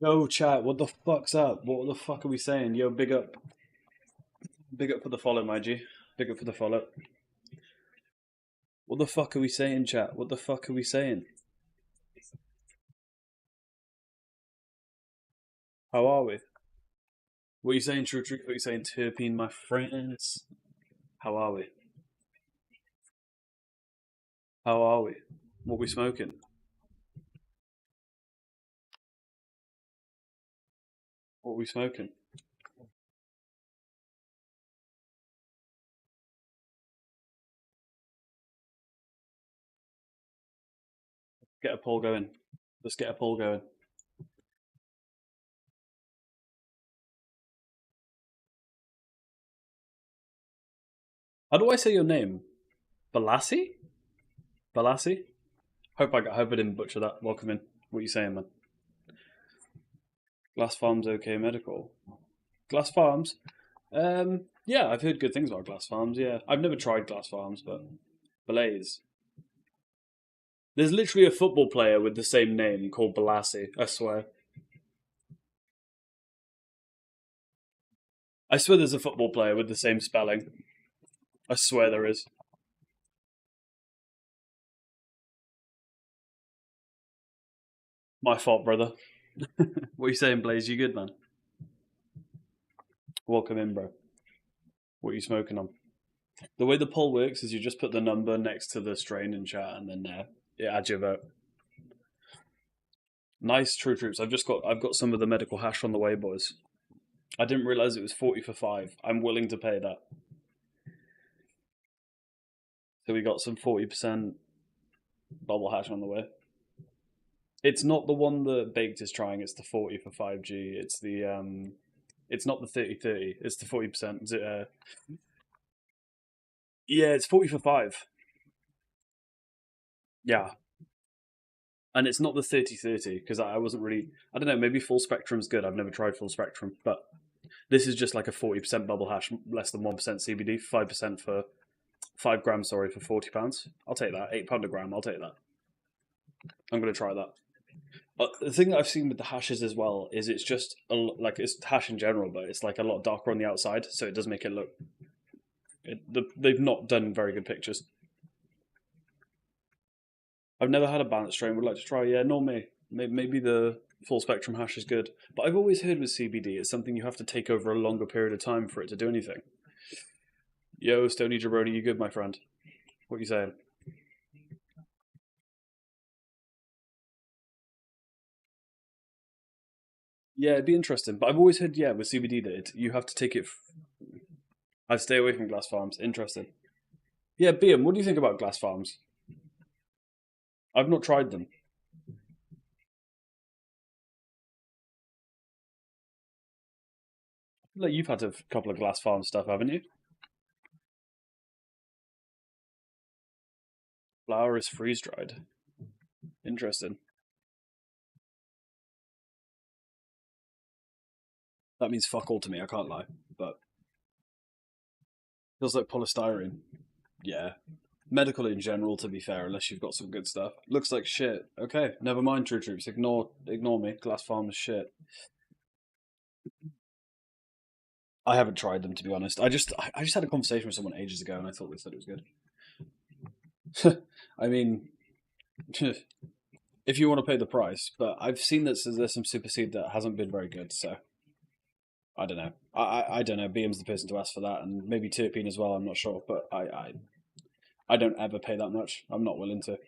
Yo, chat, what the fuck's up? What the fuck are we saying? Yo, big up. Big up for the follow, my G. Big up for the follow. What the fuck are we saying, chat? What the fuck are we saying? How are we? What are you saying, True Truth? What are you saying, Turpine, my friends? How are we? How are we? What we smoking? What we smoking? Get a poll going. Let's get a poll going. How do I say your name? Balassi? Balassi? Hope I didn't butcher that. Welcome in. What are you saying, man? Glass Farms OK Medical. Glass Farms? Yeah, I've heard good things about Glass Farms. Yeah, I've never tried Glass Farms, but Blaze. There's literally a football player with the same name called Balassi. I swear. I swear there's a football player with the same spelling. I swear there is. My fault, brother. What are you saying, Blaze? You good, man? Welcome in, bro. What are you smoking on? The way the poll works is you just put the number next to the strain in chat, and then it adds your vote. Nice, True Troops. I've got some of the medical hash on the way, boys. I didn't realize it was 40 for 5. I'm willing to pay that. So we got some 40% bubble hash on the way. It's not the one that Baked is trying. It's the 40 for 5G. It's the It's not the 30/30. It's the 40%. Yeah, it's 40 for 5. Yeah, and it's not the 30/30 because I wasn't really. I don't know. Maybe full spectrum's good. I've never tried full spectrum, but this is just like a 40% bubble hash, less than 1% CBD, 5% for 5 grams. Sorry, for £40. I'll take that. £8 a gram. I'll take that. I'm gonna try that. The thing that I've seen with the hashes as well is it's just like it's hash in general, but it's like a lot darker on the outside, so it does make it look. They've not done very good pictures. I've never had a balanced strain. Would like to try. Yeah, nor me. Maybe the full spectrum hash is good, but I've always heard with CBD it's something you have to take over a longer period of time for it to do anything. Yo, Stony Jabroni, you good, my friend? What are you saying? Yeah, it'd be interesting. But I've always heard, yeah, with CBD that you have to take it. I stay away from glass farms. Interesting. Yeah, BM, what do you think about glass farms? I've not tried them. Like you've had a couple of glass farm stuff, haven't you? Flour is freeze dried. Interesting. That means fuck all to me. I can't lie, but feels like polystyrene. Yeah. Medical in general, to be fair, unless you've got some good stuff. Looks like shit. Okay, never mind, True Troops. Ignore me. Glass farm is shit. I haven't tried them to be honest. I just had a conversation with someone ages ago, and I thought they said it was good. I mean, if you want to pay the price, but I've seen that there's some super seed that hasn't been very good. So I don't know. I don't know. BM's the person to ask for that, and maybe Turpine as well. I'm not sure, but I don't ever pay that much. I'm not willing to.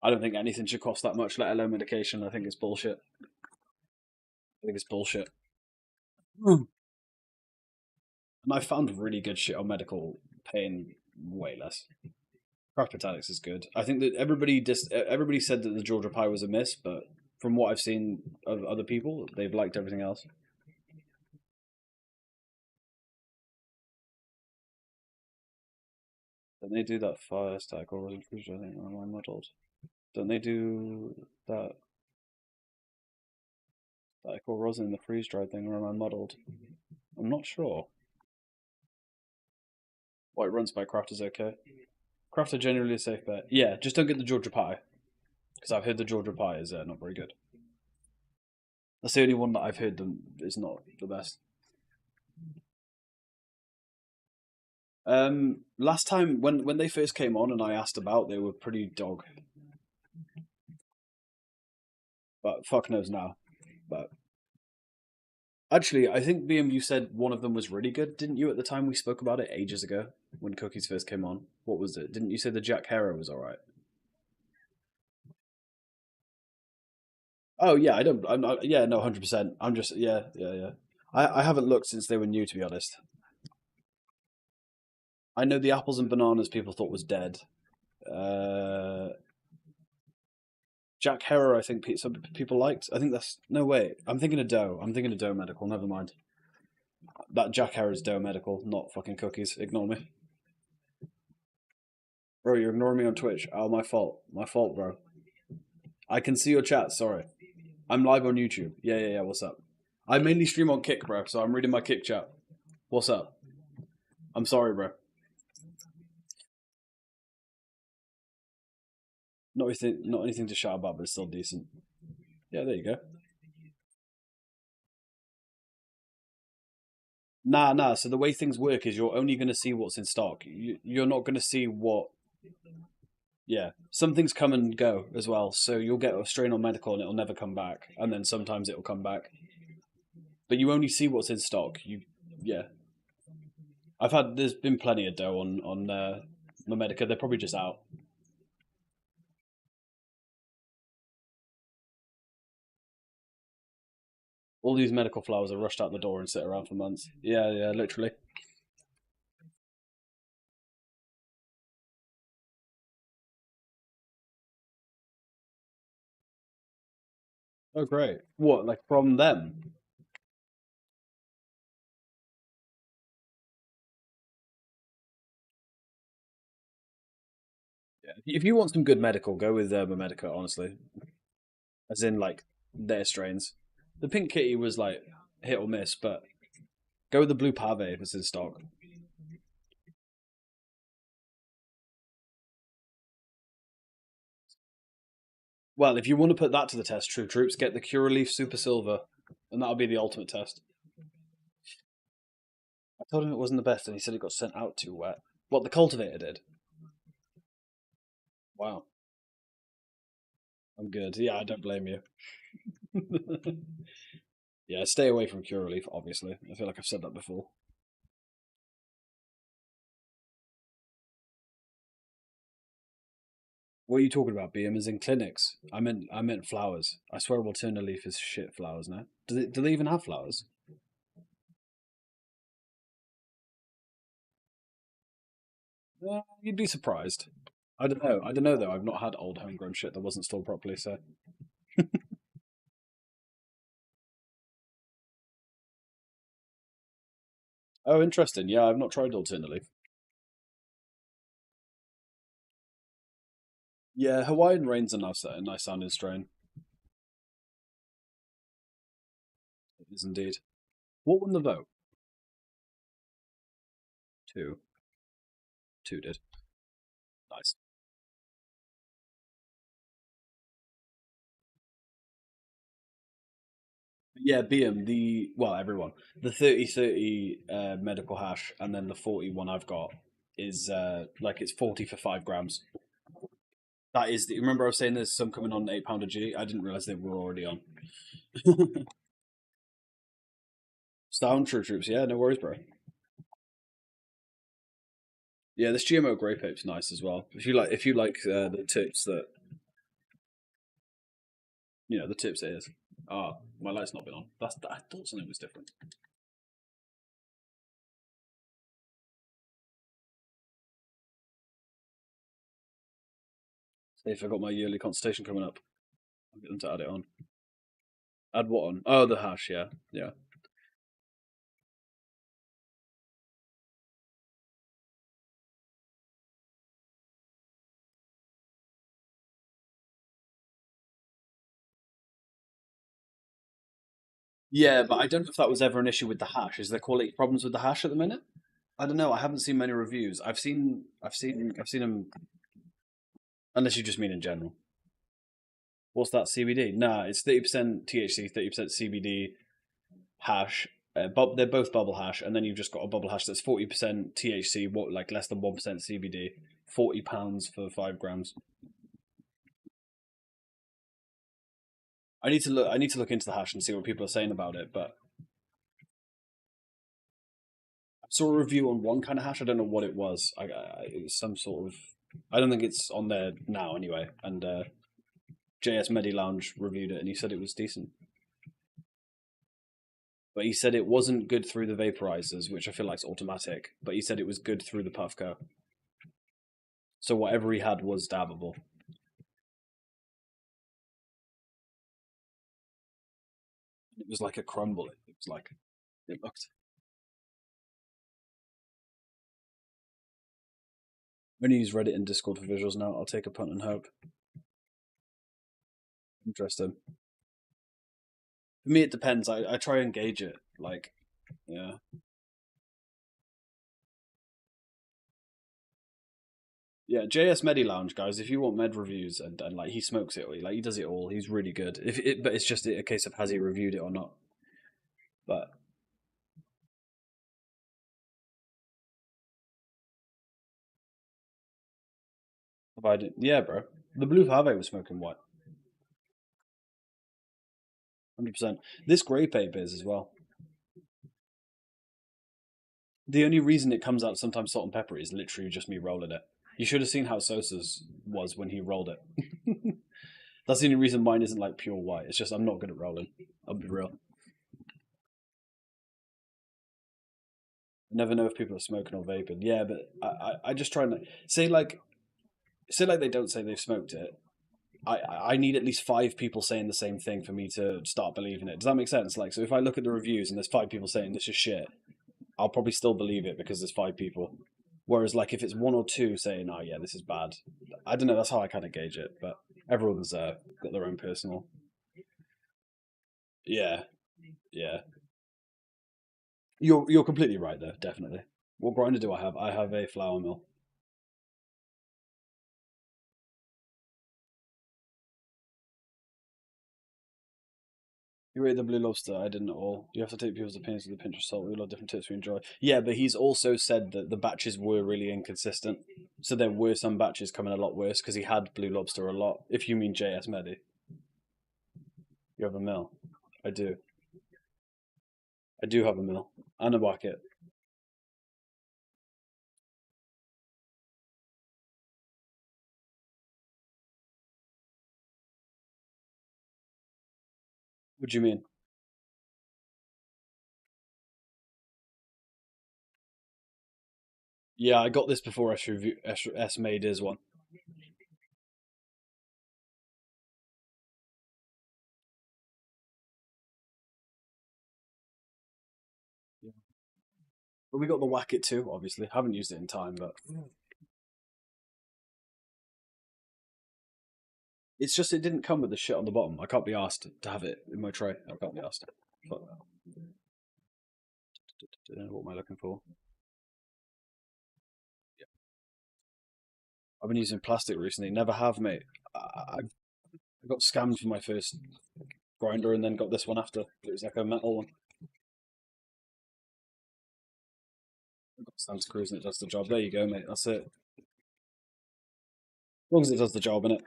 I don't think anything should cost that much, let alone medication. I think it's bullshit. I think it's bullshit. Mm. And I found really good shit on medical paying way less. Craft Botanics is good. I think that everybody said that the Georgia pie was a miss, but from what I've seen of other people, they've liked everything else. Don't they do that fire stack or resin freezer? I think am I muddled? Don't they do that stack or rosin in the freeze dried thing, or am I muddled? I'm not sure. White runs by Craft is okay. Craft are generally a safe bet. Yeah, just don't get the Georgia pie because I've heard the Georgia pie is not very good. That's the only one that I've heard them is not the best. Last time when they first came on and I asked about, they were pretty dog. But fuck knows now. But actually, I think BM, you said one of them was really good, didn't you? At the time we spoke about it ages ago when Cookies first came on. What was it? Didn't you say the Jack Harrow was all right? Oh yeah, I don't. I'm not. Yeah, no, 100%. I'm just. Yeah, yeah, yeah. I haven't looked since they were new, to be honest. I know the apples and bananas people thought was dead. Uh, Jack Herrer, I think some people liked. I think that's no way. I'm thinking of Doe. I'm thinking of Doe Medical. Never mind. That Jack Herrer's Doe Medical, not fucking Cookies. Ignore me, bro. You're ignoring me on Twitch. Oh, my fault. My fault, bro. I can see your chat. Sorry. I'm live on YouTube. Yeah, yeah, yeah. What's up? I mainly stream on Kick, bro. So I'm reading my Kick chat. What's up? I'm sorry, bro. Not anything to shout about, but it's still decent. Yeah, there you go. Nah, nah. So the way things work is you're only going to see what's in stock. You're not going to see what. Yeah, some things come and go as well. So you'll get a strain on medical and it'll never come back, and then sometimes it'll come back. But you only see what's in stock. Yeah. There's been plenty of dough on my Medica. They're probably just out. All these medical flowers are rushed out the door and sit around for months. Yeah, yeah, literally. Oh, great. What, like from them? Yeah. If you want some good medical, go with Medica, honestly. As in, like, their strains. The Pink Kitty was, like, hit or miss, but go with the Blue Pave if it's in stock. Well, if you want to put that to the test, True Troops, get the Curaleaf Super Silver, and that'll be the ultimate test. I told him it wasn't the best, and he said it got sent out too wet. What, the cultivator did? Wow. I'm good. Yeah, I don't blame you. Yeah, stay away from Curaleaf, obviously. I feel like I've said that before. What are you talking about, BM? Is in clinics. I meant flowers. I swear Alterna Leaf is shit flowers now. Do they even have flowers? You'd be surprised. I don't know. I don't know though. I've not had old homegrown shit that wasn't stored properly, so oh interesting. Yeah, I've not tried Alterna Leaf. Yeah, Hawaiian Rain's a nice sounding strain. It is indeed. What won the vote? Two. Two did. Nice. Yeah, BM, everyone. The 30/30 medical hash and then the 41 I've got is like it's 40 for 5 grams. That is remember I was saying there's some coming on £8 a G? I didn't realise they were already on. Sound True Troops, yeah, no worries, bro. Yeah, this GMO grape ape's nice as well. If you like the tips that the tips it is. Ah, my light's not been on. I thought something was different. See if I got my yearly consultation coming up. I'll get them to add it on. Add what on? Oh, the hash. Yeah, yeah, yeah. But I don't know if that was ever an issue with the hash. Is there quality problems with the hash at the minute? I don't know. I haven't seen many reviews. I've seen them. Unless you just mean in general. What's that CBD? Nah, it's 30% THC, 30% CBD hash. They're both bubble hash, and then you've just got a bubble hash that's 40% THC, what like less than 1% CBD. £40 for 5 grams. I need to look. I need to look into the hash and see what people are saying about it. But I saw a review on one kind of hash. I don't know what it was. It was some sort of. I don't think it's on there now anyway. And JS Medi Lounge reviewed it, and he said it was decent. But he said it wasn't good through the vaporizers, which I feel like is automatic. But he said it was good through the Puffco. So whatever he had was dabbable. It was like a crumble. It was like it looked. I'm going to use Reddit and Discord for visuals now. I'll take a punt and hope. Interesting. For me, it depends. I try and gauge it. Like, yeah. Yeah, JS Medi Lounge, guys. If you want med reviews and like he smokes it, like he does it all. He's really good. But it's just a case of has he reviewed it or not. But if I did, yeah, bro. The Blue Pave was smoking what? 100%. This grape ape is as well. The only reason it comes out sometimes salt and pepper is literally just me rolling it. You should have seen how Sosa's was when he rolled it. That's the only reason mine isn't like pure white. It's just I'm not good at rolling. I'll be real. I never know if people are smoking or vaping. Yeah, but I just try and say like they don't say they've smoked it. I need at least 5 people saying the same thing for me to start believing it. Does that make sense? Like, so if I look at the reviews and there's 5 people saying this is shit, I'll probably still believe it because there's 5 people. Whereas, like, if it's one or two saying, "Oh yeah, this is bad," I don't know. That's how I kind of gauge it. But everyone's got their own personal. Yeah, yeah. You're completely right there. Definitely. What grinder do I have? I have a flour mill. You rate the Blue Lobster. I didn't at all. You have to take people's opinions with a pinch of salt. We all have different tips we enjoy. Yeah, but he's also said that the batches were really inconsistent. So there were some batches coming a lot worse because he had Blue Lobster a lot. If you mean JS Medi, you have a mill. I do. I do have a mill and a bucket. What do you mean? Yeah, I got this before S made his one. Yeah. But we got the Whack It too, obviously. Haven't used it in time, but it's just it didn't come with the shit on the bottom. I can't be asked to have it in my tray. I can't be asked. But, what am I looking for? Yeah. I've been using plastic recently. Never have, mate. I got scammed for my first grinder and then got this one after. It was like a metal one. I got Santa Cruz and it does the job. There you go, mate. That's it. As long as it does the job, innit?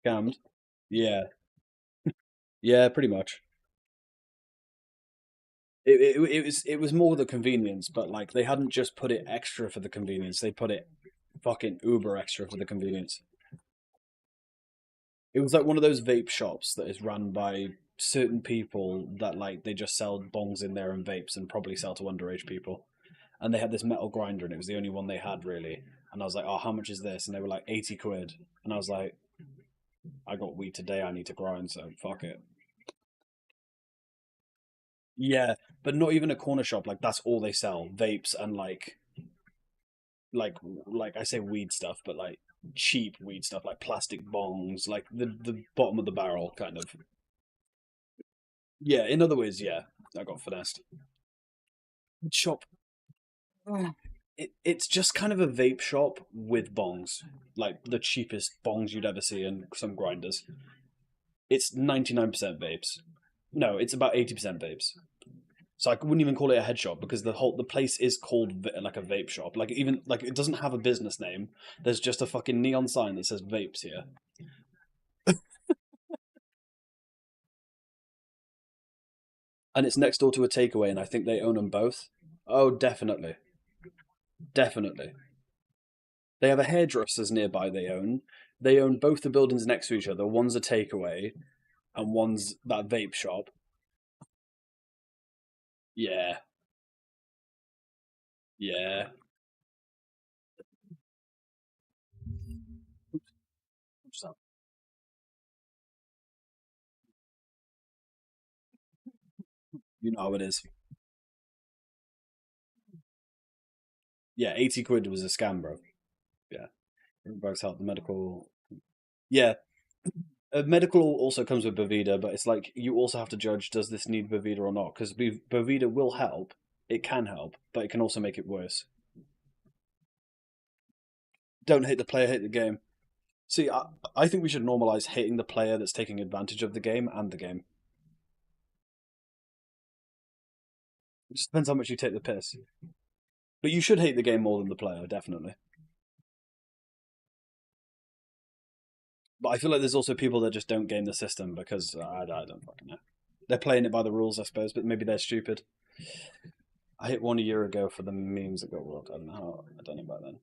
Scammed. Yeah. Yeah, pretty much. It was more the convenience, but like they hadn't just put it extra for the convenience. They put it fucking uber extra for the convenience. It was like one of those vape shops that is run by certain people that like they just sell bongs in there and vapes and probably sell to underage people. And they had this metal grinder and it was the only one they had really. And I was like, "Oh, how much is this?" And they were like 80 quid. And I was like, "I got weed today. I need to grind, so fuck it." Yeah, but not even a corner shop. Like that's all they sell: vapes and like like I say weed stuff, but like cheap weed stuff, like plastic bongs, like the bottom of the barrel kind of. Yeah, in other words, yeah, I got finessed. Shop it's just kind of a vape shop with bongs, like the cheapest bongs you'd ever see, and some grinders. It's 99% vapes. No, it's about 80% vapes. So I wouldn't even call it a head shop because the place is called like a vape shop. Like even like it doesn't have a business name. There's just a fucking neon sign that says vapes here, and it's next door to a takeaway, and I think they own them both. Oh, definitely, definitely. They have a hairdressers nearby. They own. They own both the buildings next to each other. One's a takeaway, and one's that vape shop. Yeah, yeah. So, you know how it is. Yeah, 80 quid was a scam, bro. Yeah, everybody's helped the medical. Yeah, medical also comes with Bovida, but it's like you also have to judge does this need Bovida or not? Because Bovida will help, it can help, but it can also make it worse. Don't hate the player, hate the game. See, I think we should normalize hating the player that's taking advantage of the game and the game. It just depends how much you take the piss. But you should hate the game more than the player, definitely. But I feel like there's also people that just don't game the system because I don't fucking know. They're playing it by the rules, I suppose, but maybe they're stupid. I hit one a year ago for the memes that got world. I don't know how. I don't know about then.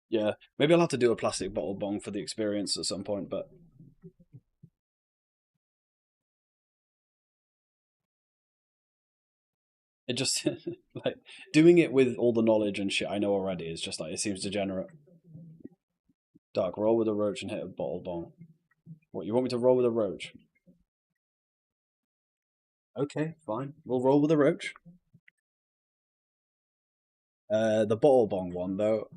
Yeah, maybe I'll have to do a plastic bottle bong for the experience at some point. But it just like doing it with all the knowledge and shit I know already is just like it seems degenerate. Dark, roll with a roach and hit a bottle bong. What, you want me to roll with a roach? Okay, fine. We'll roll with a roach. The bottle bong one though.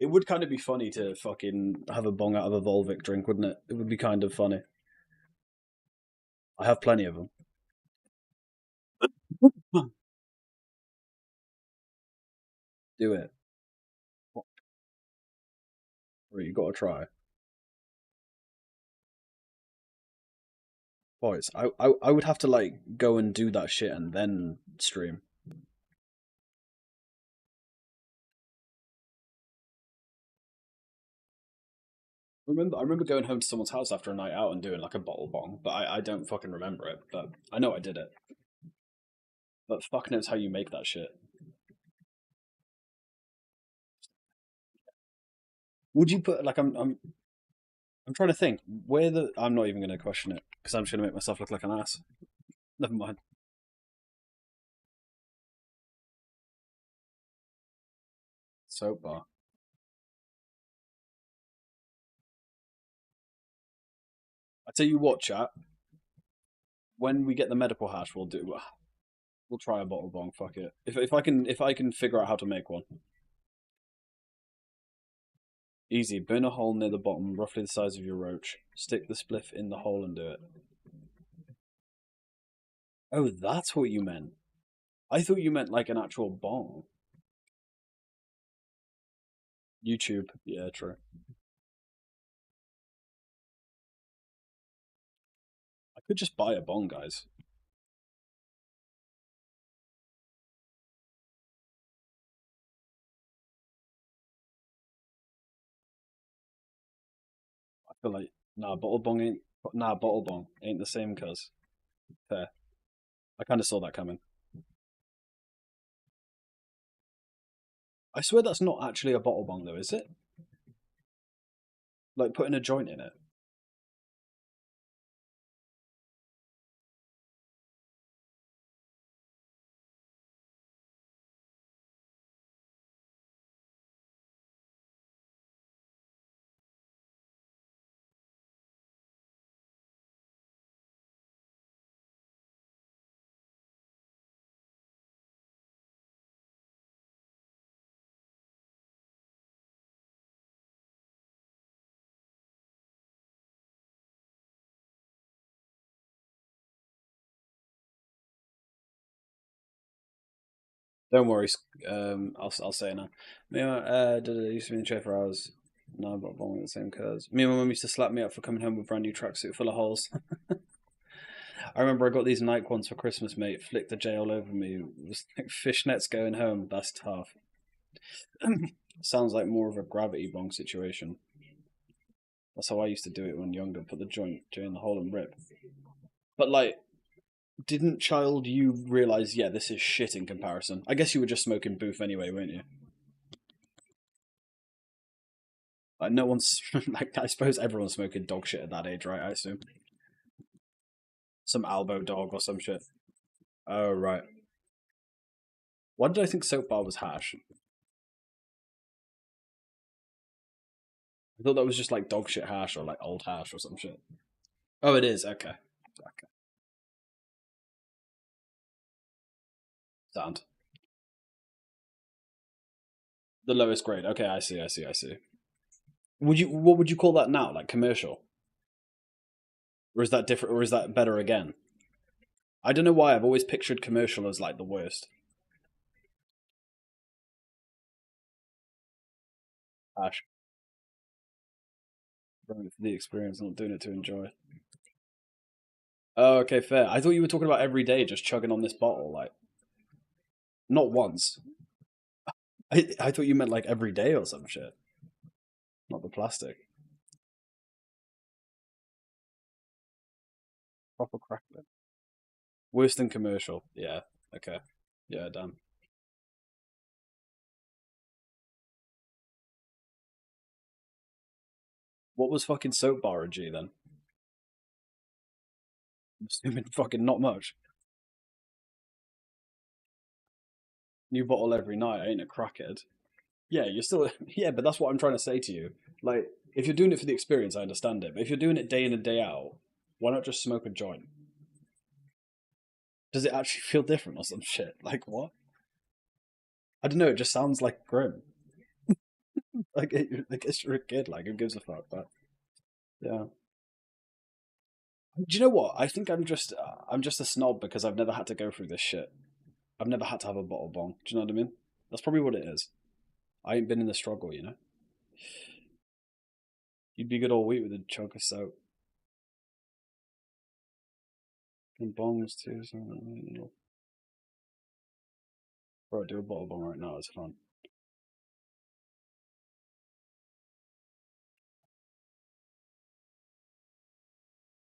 It would kind of be funny to fucking have a bong out of a Volvic drink, wouldn't it? It would be kind of funny. I have plenty of them. Do it. You got to try. Boys, I would have to like go and do that shit and then stream. I remember going home to someone's house after a night out and doing like a bottle bong, but I don't fucking remember it. But I know I did it. But fuck knows how you make that shit. Would you put like I'm trying to think where the I'm not even going to question it because I'm just going to make myself look like an ass. Never mind. Soap bar. I tell you what, chat. When we get the medical hatch, we'll try a bottle bong. Fuck it. If I can figure out how to make one. Easy. Burn a hole near the bottom, roughly the size of your roach. Stick the spliff in the hole and do it. Oh, that's what you meant. I thought you meant like an actual bong. YouTube. Yeah, true. I could just buy a bong, guys. I feel like nah, bottle bong ain't the same. Cuz fair. I kind of saw that coming. I swear that's not actually a bottle bong though, is it? Like putting a joint in it. Don't worry. I'll say it now. Me and used to be in the chair for hours. No, but bowling the same curves. Me and my mum used to slap me up for coming home with a brand new tracksuit full of holes. I remember I got these Nike ones for Christmas, mate. Flicked the J all over me. It was like fishnets going home. That's tough. Sounds like more of a gravity bong situation. That's how I used to do it when younger. Put the joint during the hole and rip. But like, didn't child you realize? Yeah, this is shit in comparison. I guess you were just smoking booth anyway, weren't you? Like no one's like. I suppose everyone's smoking dog shit at that age, right? I assume some Albo dog or some shit. Oh right. Why did I think soap bar was hash? I thought that was just like dog shit hash or like old hash or some shit. Oh, it is. Okay. Okay. Sound. The lowest grade. Okay, I see. I see. I see. Would you? What would you call that now? Like commercial, or is that different? Or is that better again? I don't know why. I've always pictured commercial as like the worst. Hash. Doing it for the experience, not doing it to enjoy. Oh, okay, fair. I thought you were talking about every day just chugging on this bottle, like not once. I thought you meant like every day or some shit. Not the plastic. Proper crackling. Worse than commercial. Yeah. Okay. Yeah, damn. What was fucking soap bar a G then? I'm assuming fucking not much. New bottle every night. I ain't a crackhead. Yeah, you're still. Yeah, but that's what I'm trying to say to you. Like, if you're doing it for the experience, I understand it. But if you're doing it day in and day out, why not just smoke a joint? Does it actually feel different or some shit? Like what? I don't know. It just sounds like grim. I guess you're a kid. Like who gives a fuck? But yeah. Do you know what? I think I'm just a snob because I've never had to go through this shit. I've never had to have a bottle bong. Do you know what I mean? That's probably what it is. I ain't been in the struggle, you know. You'd be good all week with a chunk of soap and bongs too. So, bro, do a bottle bong right now. It's fun.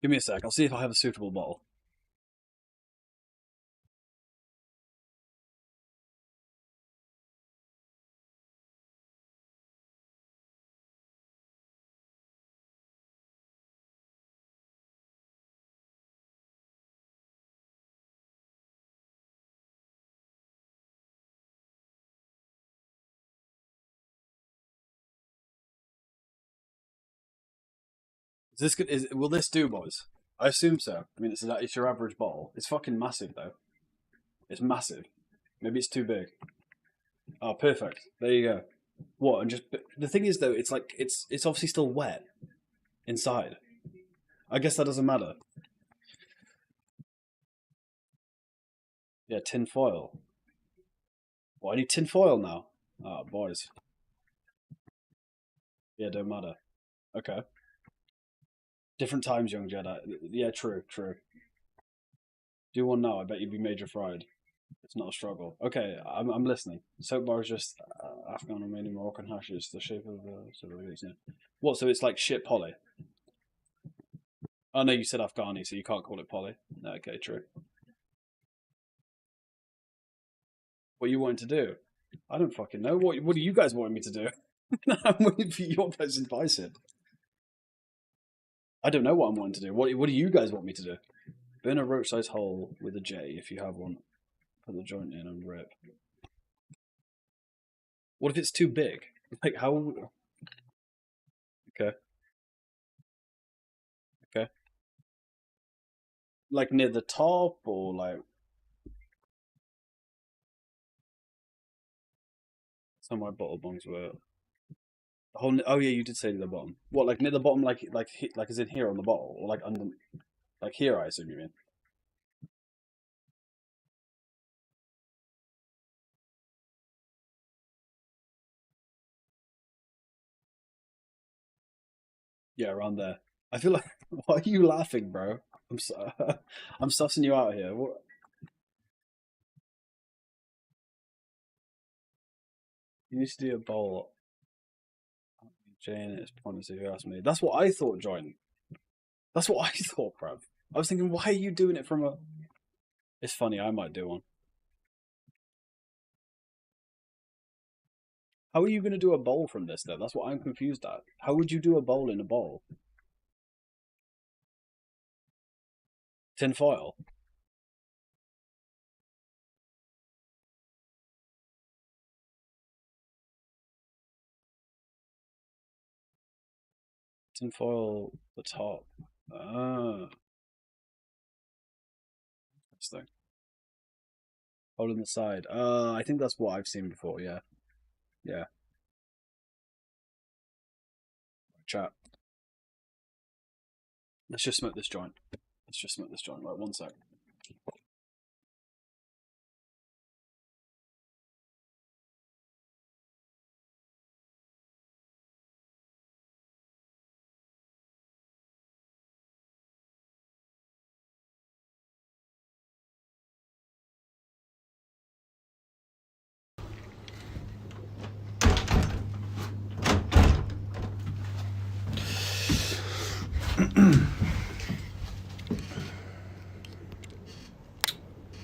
Give me a sec. I'll see if I have a suitable bottle. Is this good? Will this do, boys? I assume so. I mean, it's your average bottle. It's fucking massive though. It's massive. Maybe it's too big. Oh, perfect. There you go. What? And just the thing is though, it's like it's obviously still wet inside. I guess that doesn't matter. Yeah, tin foil. Well, I need tin foil now. Oh, boys. Yeah, don't matter. Okay. Different times, young Jedi. Yeah, true, true. Do one now. I bet you'd be major fried. It's not a struggle. Okay, I'm listening. Soap bar is just Afghan, Romanian, Moroccan hashes, the shape of the. What? So it's like shit poly. Oh no, you said Afghani, so you can't call it poly. No, okay, true. What you wanting to do? I don't fucking know. What do you guys want me to do? I'm waiting for your guys' advice. Here. I don't know what I'm wanting to do. What do you guys want me to do? Burn a roach-sized hole with a J if you have one. Put the joint in and rip. What if it's too big? Like how? Okay, okay. Like near the top or like some of my bottle bongs were. The whole. Oh yeah, you did say the bottom. What like near the bottom? Like is in here on the bottle or like under? Like here, I assume you mean. Yeah, around there. I feel like. Why are you laughing, bro? I'm sussing you out here. What? You need to do a bowl. Jane, it's pointless if you ask me. That's what I thought, Join. That's what I thought, bruv. I was thinking, why are you doing it from a. It's funny, I might do one. How are you going to do a bowl from this, though? That's what I'm confused at. How would you do a bowl in a bowl? Tin foil? Tin foil, the top. Ah, interesting. Hole in the side. I think that's what I've seen before, yeah. Yeah. Chat. Let's just smoke this joint. Let's just smoke this joint. Right, one sec.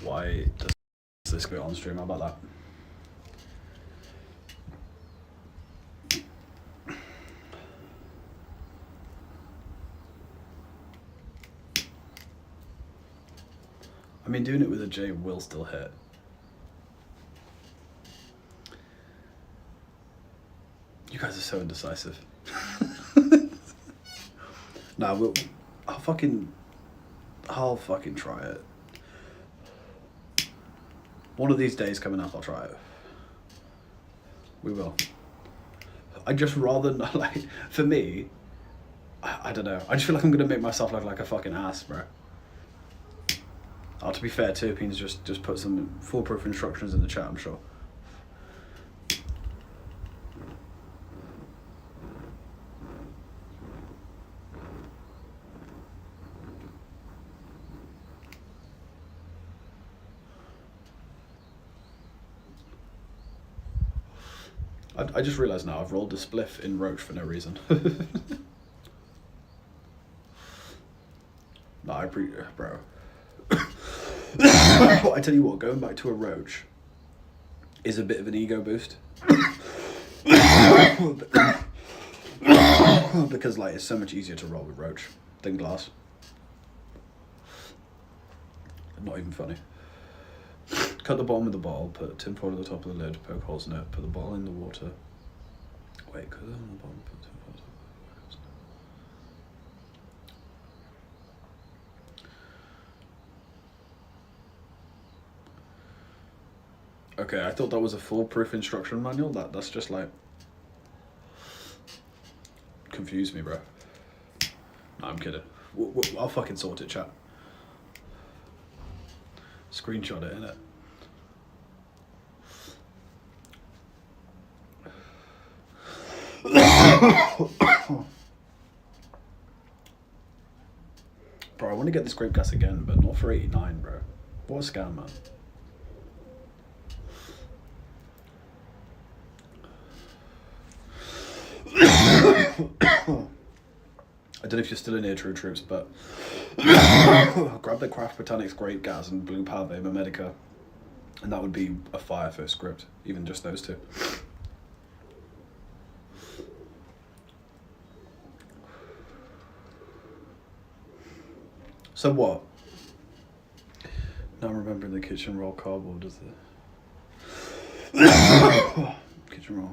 Why does this go on stream? How about that? I mean, doing it with a J will still hit. You guys are so indecisive. Nah, I'll fucking try it. One of these days coming up, I'll try it. We will. I just rather not, like, for me, I don't know. I just feel like I'm gonna make myself look like a fucking ass, bro. Oh, to be fair, Turpin's just put some foolproof instructions in the chat, I'm sure. I just realised now I've rolled a spliff in Roach for no reason. No, bro. I tell you what, going back to a Roach is a bit of an ego boost. Because like it's so much easier to roll with Roach than glass. Not even funny. Cut the bottom of the bottle, put tin foil at the top of the lid, poke holes in it, put the bottle in the water. Wait, cut it on the bottom, put tin foil at the top of the water. Okay, I thought that was a foolproof instruction manual. That's just like confused me, bro. No, I'm kidding. I'll fucking sort it, chat. Screenshot it, innit? Bro, I want to get this grape gas again, but not for 89, bro. What a scam, man. I don't know if you're still in here, True Troops, but grab the Craft Botanics Grape Gas and Blue Pave Medica, and that would be a fire first script, even just those two. So what? Now I'm remembering the kitchen roll cardboard as the kitchen roll.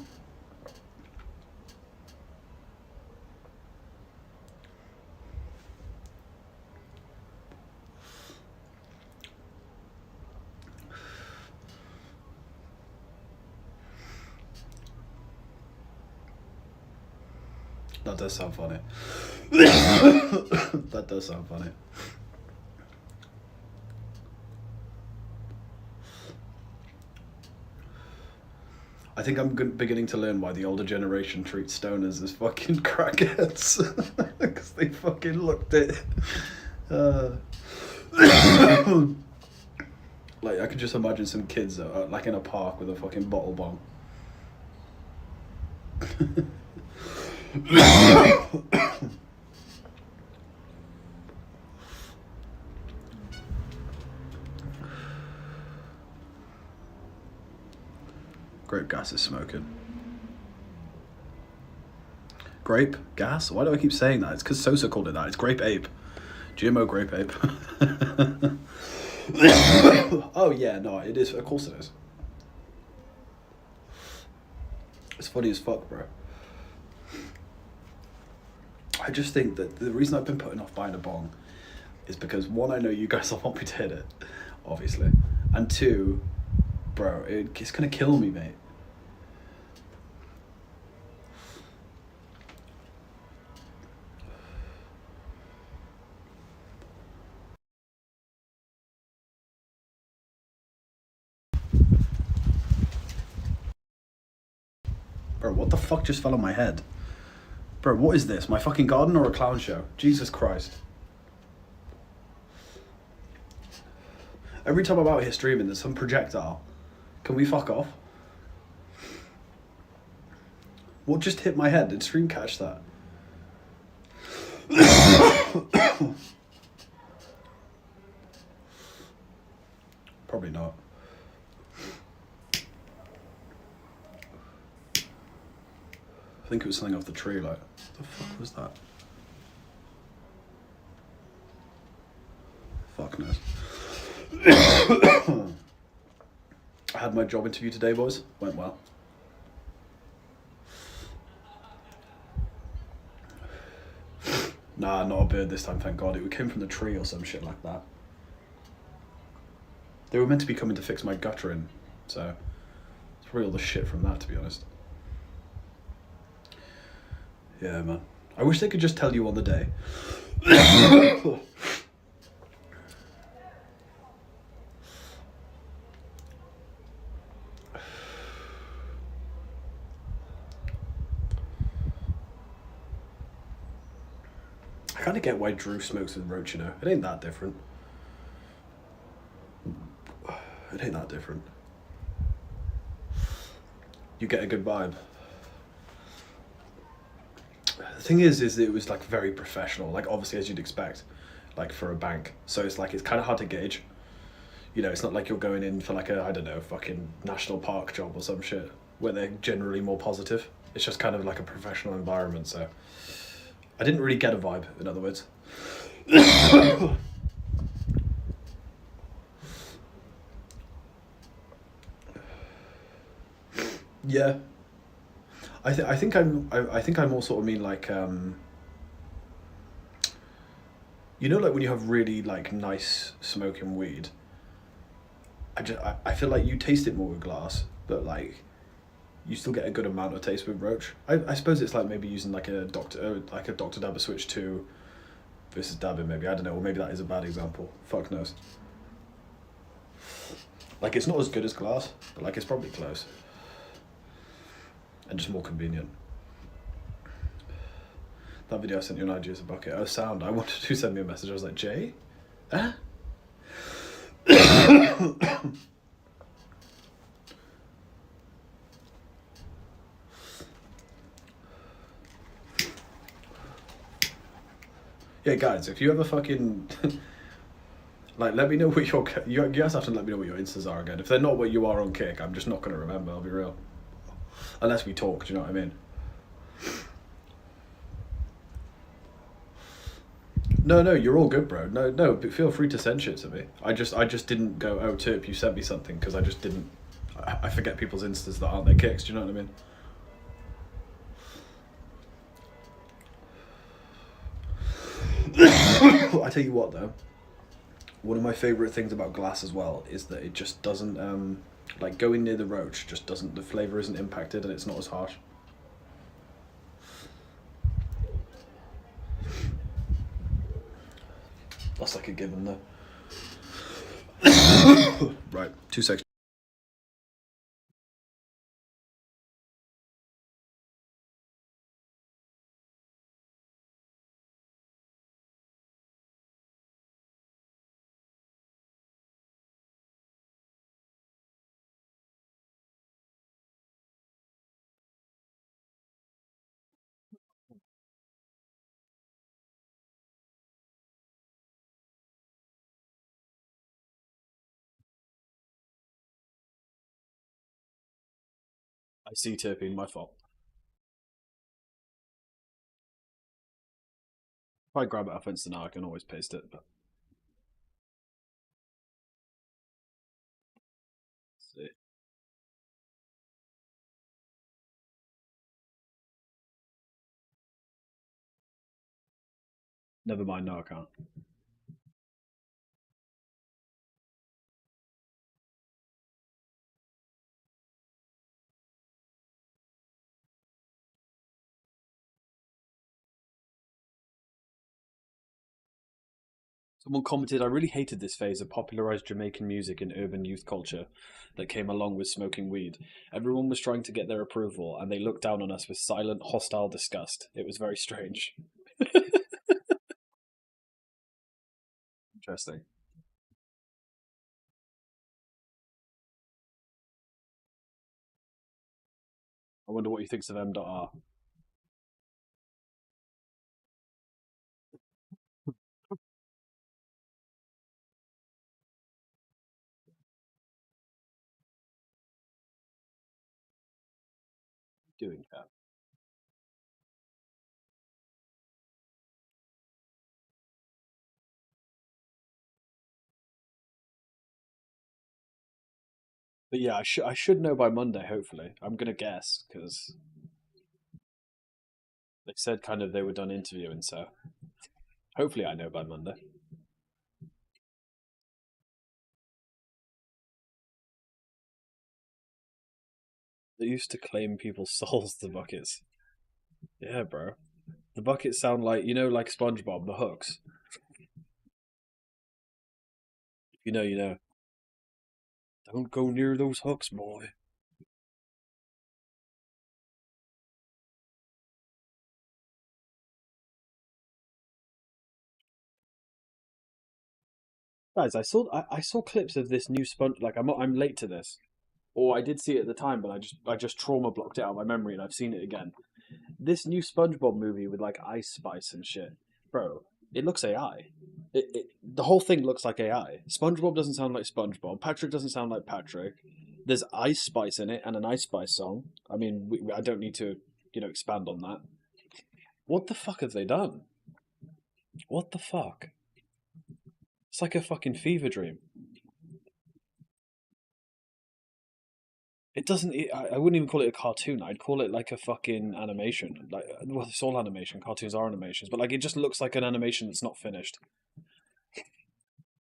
That does sound funny. That does sound funny. I think I'm beginning to learn why the older generation treats stoners as fucking crackheads. Because they fucking looked it. Uh, like, I could just imagine some kids like in a park with a fucking bottle bomb. Grape gas is smoking. Grape gas? Why do I keep saying that? It's because Sosa called it that. It's grape ape. GMO grape ape. Oh yeah, no, it is. Of course it is. It's funny as fuck, bro. I just think that the reason I've been putting off buying a bong is because, one, I know you guys will want me to hit it, obviously, and two, bro, it's gonna kill me, mate. Bro, what the fuck just fell on my head? Bro, what is this? My fucking garden or a clown show? Jesus Christ. Every time I'm out here streaming, there's some projectile. Can we fuck off? What just hit my head? Did stream catch that? Probably not. I think it was something off the tree, like, what the fuck was that? Fuck knows. I had my job interview today, boys. Went well. Nah, not a bird this time, thank God. It came from the tree or some shit like that. They were meant to be coming to fix my guttering, so it's probably all the shit from that, to be honest. Yeah, man. I wish they could just tell you on the day. I kind of get why Drew smokes with Roach, you know. It ain't that different. It ain't that different. You get a good vibe. The thing is it was like very professional, like obviously as you'd expect, like for a bank. So it's like, it's kind of hard to gauge. You know, it's not like you're going in for like a, I don't know, fucking national park job or some shit, where they're generally more positive. It's just kind of like a professional environment, so I didn't really get a vibe, in other words. Yeah. I think I more sort of mean like, you know, like when you have really like nice smoking weed, I feel like you taste it more with glass, but like you still get a good amount of taste with Roach. I suppose it's like maybe using like a Dr. Dabber Switch 2 versus dabbing, maybe, I don't know, or maybe that is a bad example. Fuck knows. Like, it's not as good as glass, but like it's probably close. And just more convenient. That video I sent you on IG is a bucket. Oh, sound. I wanted to send me a message. I was like, Jay? Huh? Yeah, guys, if you ever fucking... like, let me know what you guys have to let me know what your Instas are again. If they're not what you are on Kick, I'm just not going to remember, I'll be real. Unless we talk, do you know what I mean? No, you're all good, bro. No, but feel free to send shit to me. I just didn't go, oh, Terp, you sent me something, because I just didn't... I forget people's Instas that aren't their Kicks, do you know what I mean? I tell you what, though. One of my favourite things about glass as well is that it just doesn't... like, going near the Roach just doesn't... the flavour isn't impacted and it's not as harsh. That's like a given, though. Right, 2 seconds. I see terpene, my fault. If I grab it off Insta now, I can always paste it, but let's see. Never mind, no, I can't. Someone commented, I really hated this phase of popularized Jamaican music in urban youth culture that came along with smoking weed. Everyone was trying to get their approval, and they looked down on us with silent, hostile disgust. It was very strange. Interesting. I wonder what he thinks of M.R. Doing that. But yeah, I should know by Monday. Hopefully, I'm gonna guess because they said kind of they were done interviewing, so hopefully I know by Monday. They used to claim people's souls, the buckets. Yeah, bro. The buckets sound like like SpongeBob, the hooks. If you know, you know. Don't go near those hooks, boy. Guys, I saw clips of this new Sponge. Like I'm late to this, or I did see it at the time, but I just trauma blocked it out of my memory, and I've seen it again. This new SpongeBob movie with like Ice Spice and shit, bro. It looks AI. The whole thing looks like AI. SpongeBob doesn't sound like SpongeBob. Patrick doesn't sound like Patrick. There's Ice Spice in it and an Ice Spice song. I mean, I don't need to expand on that. What the fuck have they done? What the fuck? It's like a fucking fever dream. It doesn't. I wouldn't even call it a cartoon. I'd call it like a fucking animation. Like, well, it's all animation. Cartoons are animations, but like, it just looks like an animation that's not finished.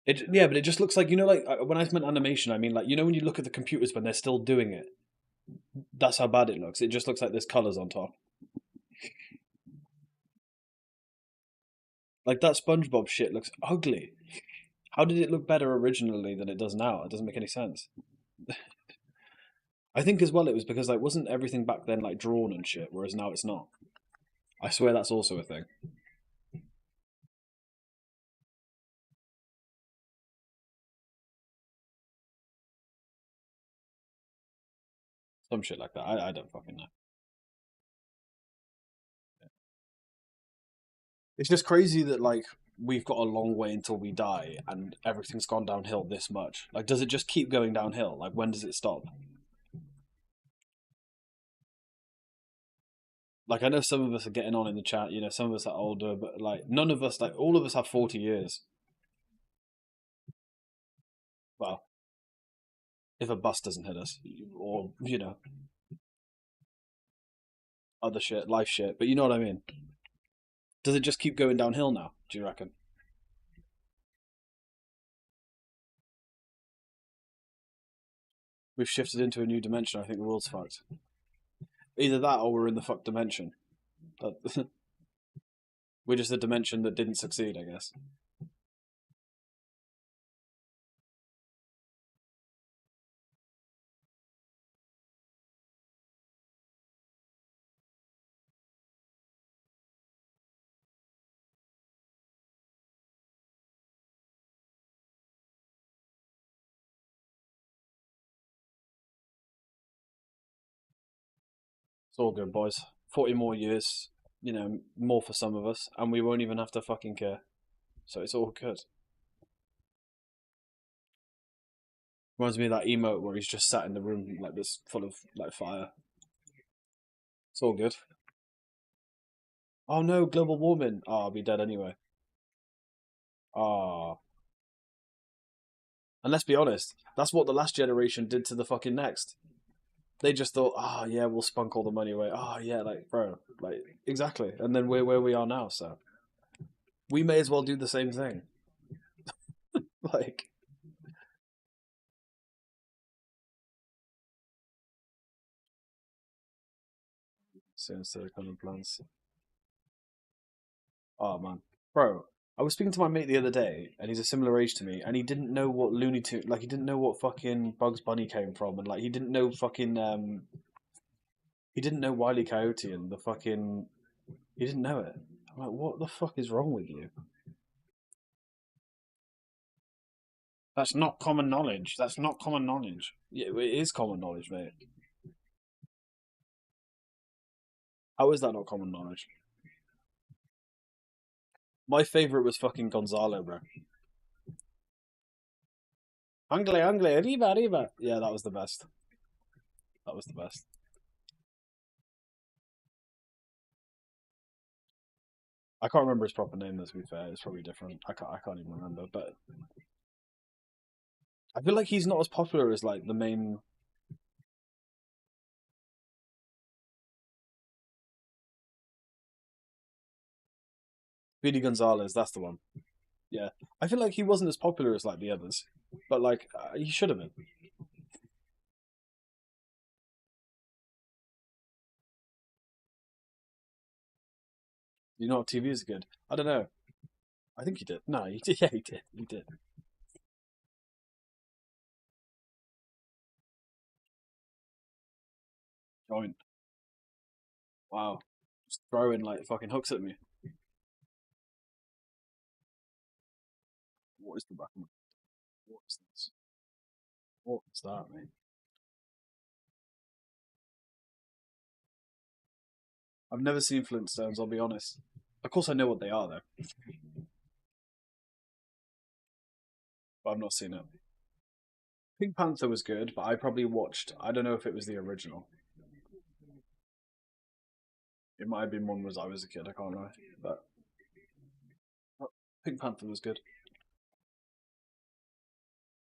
Yeah, but it just looks like like when I meant animation, I mean like when you look at the computers when they're still doing it. That's how bad it looks. It just looks like there's colors on top. Like that SpongeBob shit looks ugly. How did it look better originally than it does now? It doesn't make any sense. I think as well it was because like wasn't everything back then like drawn and shit, whereas now it's not. I swear that's also a thing. Some shit like that. I don't fucking know. It's just crazy that like we've got a long way until we die and everything's gone downhill this much. Like, does it just keep going downhill? Like, when does it stop? Like, I know some of us are getting on in the chat. Some of us are older, but like none of us, like all of us, have 40 years. Well, if a bus doesn't hit us, or other shit, life shit. But you know what I mean? Does it just keep going downhill now? Do you reckon? We've shifted into a new dimension. I think the world's fucked. Either that, or we're in the fucked dimension. We're just a dimension that didn't succeed, I guess. It's all good, boys. 40 more years, more for some of us, and we won't even have to fucking care. So it's all good. Reminds me of that emote where he's just sat in the room like this, full of like fire. It's all good. Oh no, global warming. Oh, I'll be dead anyway. Oh. And let's be honest, that's what the last generation did to the fucking next. They just thought, oh yeah, we'll spunk all the money away. Oh yeah, like bro, like exactly. And then we're where we are now, so we may as well do the same thing. Like, since the coming plans. Oh man, bro. I was speaking to my mate the other day, and he's a similar age to me, and he didn't know what Looney Tune, like he didn't know what fucking Bugs Bunny came from, and like he didn't know fucking he didn't know Wile E. Coyote and the fucking he didn't know it. I'm like, what the fuck is wrong with you? That's not common knowledge. That's not common knowledge. Yeah, it is common knowledge, mate. How is that not common knowledge? My favorite was fucking Gonzalo, bro. Angle, angle, arriba, arriba. Yeah, that was the best. That was the best. I can't remember his proper name. To be fair, it's probably different. I can't even remember. But I feel like he's not as popular as like the main. Speedy Gonzalez. That's the one. Yeah, I feel like he wasn't as popular as like the others, but like he should have been. You know, TV is good. I don't know. I think he did. No, he did. Yeah, he did. He did. Joint. Wow. Just throwing like fucking hooks at me. What is the back of my? What is this? What is that, mate? I've never seen Flintstones. I'll be honest. Of course, I know what they are though, but I've not seen it. Pink Panther was good, but I probably watched. I don't know if it was the original. It might have been one was I was a kid. I can't remember, but Pink Panther was good.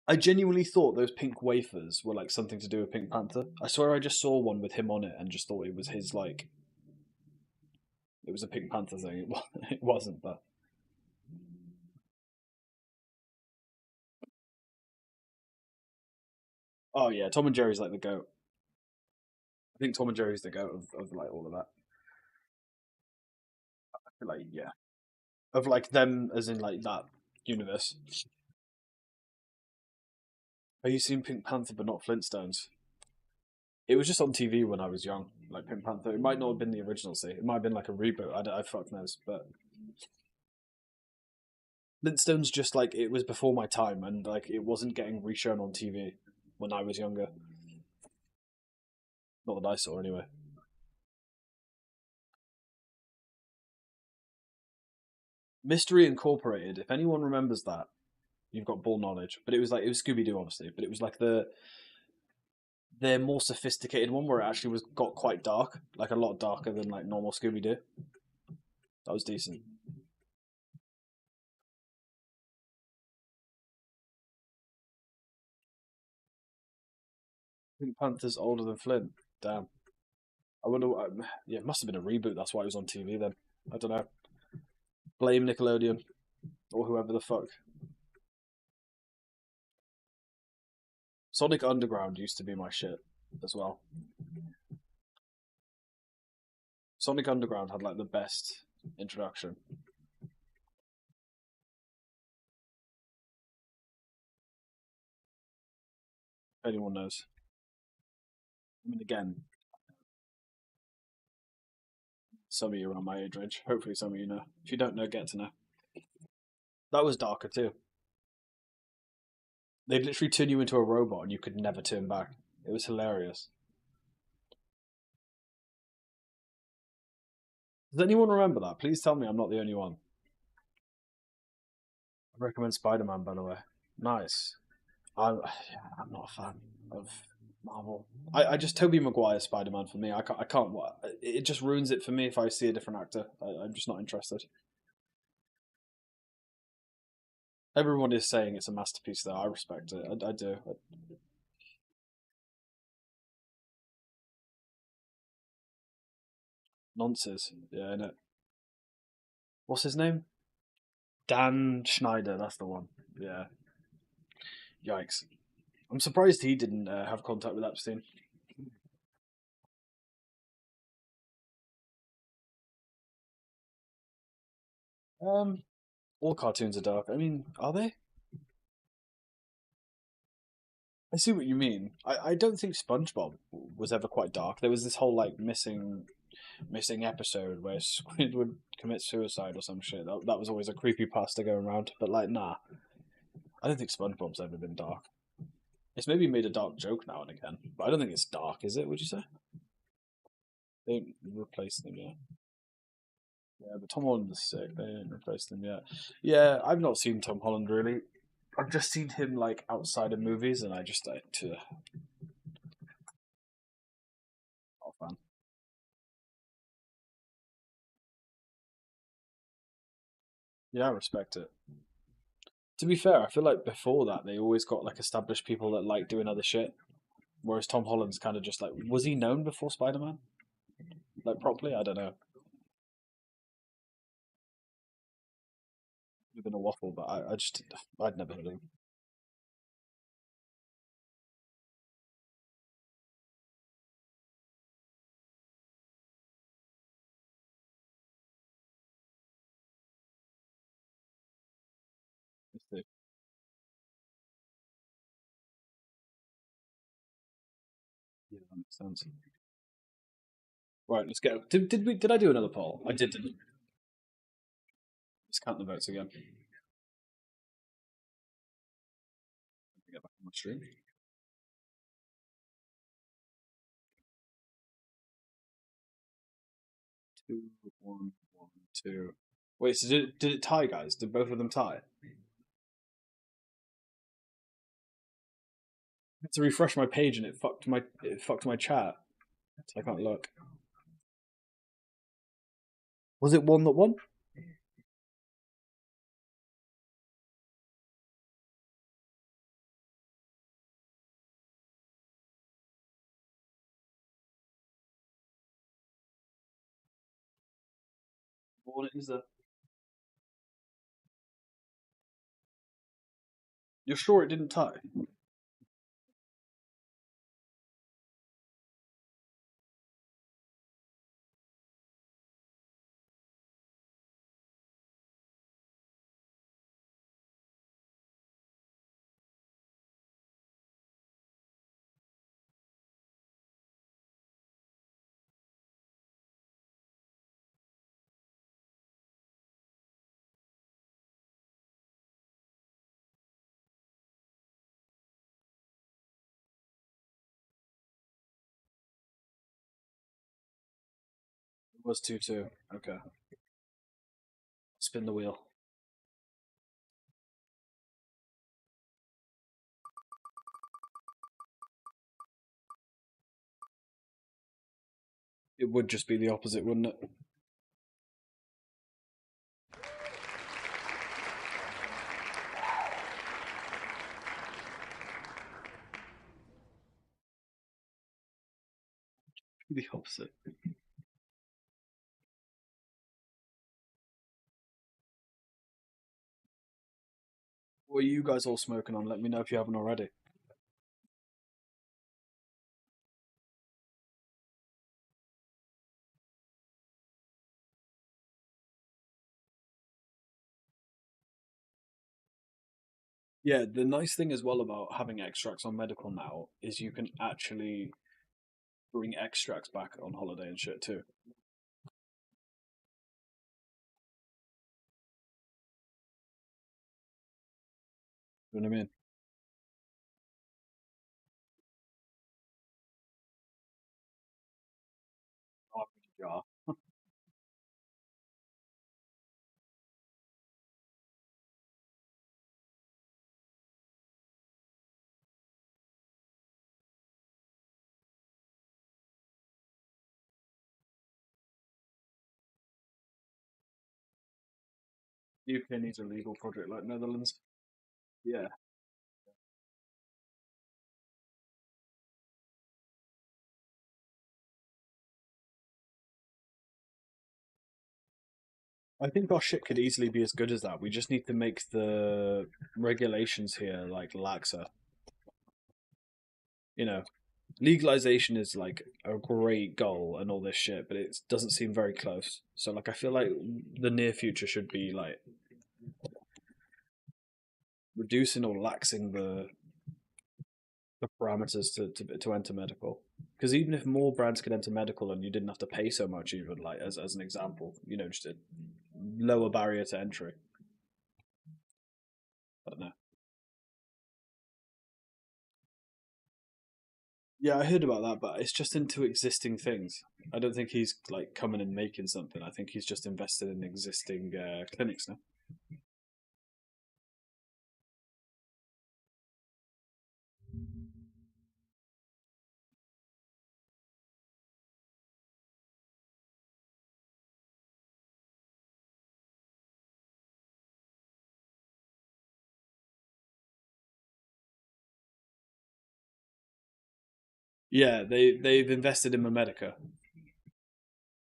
I genuinely thought those pink wafers were like something to do with Pink Panther. I swear I just saw one with him on it and just thought it was his like it was a Pink Panther thing. It wasn't, but oh yeah, Tom and Jerry's like the goat. I think Tom and Jerry's the goat of like all of that. I feel like yeah, of like them as in like that universe. Have you seen Pink Panther but not Flintstones? It was just on TV when I was young, like Pink Panther. It might not have been the original. See, it might have been like a reboot. I fuck knows, but Flintstones just like it was before my time, and like it wasn't getting reshown on TV when I was younger. Not that I saw anyway. Mystery Incorporated. If anyone remembers that, you've got bull knowledge. But it was like it was Scooby Doo, obviously, but it was like the more sophisticated one where it actually was got quite dark, like a lot darker than like normal Scooby Doo. That was decent. Pink Panther's older than Flint. Damn. I wonder. Yeah, it must have been a reboot. That's why it was on TV then. I don't know. Blame Nickelodeon or whoever the fuck. Sonic Underground used to be my shit as well. Sonic Underground had like the best introduction. If anyone knows. I mean, again, some of you are on my age range. Hopefully, some of you know. If you don't know, get to know. That was darker too. They'd literally turn you into a robot and you could never turn back. It was hilarious. Does anyone remember that? Please tell me I'm not the only one. I recommend Spider Man, by the way. Nice. I'm, I'm not a fan of. Marvel. I just Tobey Maguire Spider Man for me. I can't. It just ruins it for me if I see a different actor. I'm just not interested. Everyone is saying it's a masterpiece, though. I respect it. I do. Nonsense. Yeah, I know. What's his name? Dan Schneider. That's the one. Yeah. Yikes. I'm surprised he didn't have contact with Epstein. Um, all cartoons are dark. I mean, are they? I see what you mean. I don't think SpongeBob was ever quite dark. There was this whole like missing episode where Squid would commit suicide or some shit. That was always a creepy pasta going around. But like, nah, I don't think SpongeBob's ever been dark. It's maybe made a dark joke now and again, but I don't think it's dark, is it? Would you say? They replaced them, yeah. Yeah, but Tom Holland is sick. They ain't replaced him yet. Yeah, I've not seen Tom Holland really. I've just seen him like outside of movies, and I just like to not a fan. Yeah, I respect it. To be fair, I feel like before that they always got like established people that like doing other shit. Whereas Tom Holland's kind of just like, was he known before Spider Man? Like properly? I don't know. It's been a waffle, but I just I'd never heard of him. Let's see. Yeah, that makes sense. Right, let's go. Did I do another poll? I did, didn't I? Let's count the votes again. Let me get back on my stream. 2, 1, 1, 2. Wait, so did it tie, guys? Did both of them tie? I had to refresh my page and it fucked my chat. So I can't look. Was it one that won? What is that? You're sure it didn't tie? It was 2-2. Okay. Spin the wheel. It would just be the opposite, wouldn't it? The opposite. What are you guys all smoking on? Let me know if you haven't already. Yeah, the nice thing as well about having extracts on medical now is you can actually bring extracts back on holiday and shit too. You know what I mean? Oh, jar. UK needs a legal project like Netherlands. Yeah. I think our shit could easily be as good as that. We just need to make the regulations here like laxer. You know, legalization is like a great goal and all this shit, but it doesn't seem very close. So like, I feel like the near future should be like reducing or laxing the parameters to enter medical. Because even if more brands could enter medical and you didn't have to pay so much, even like as an example, just a lower barrier to entry. I don't know. Yeah, I heard about that, but it's just into existing things. I don't think he's like coming and making something. I think he's just invested in existing clinics now. Yeah, they've invested in Medica.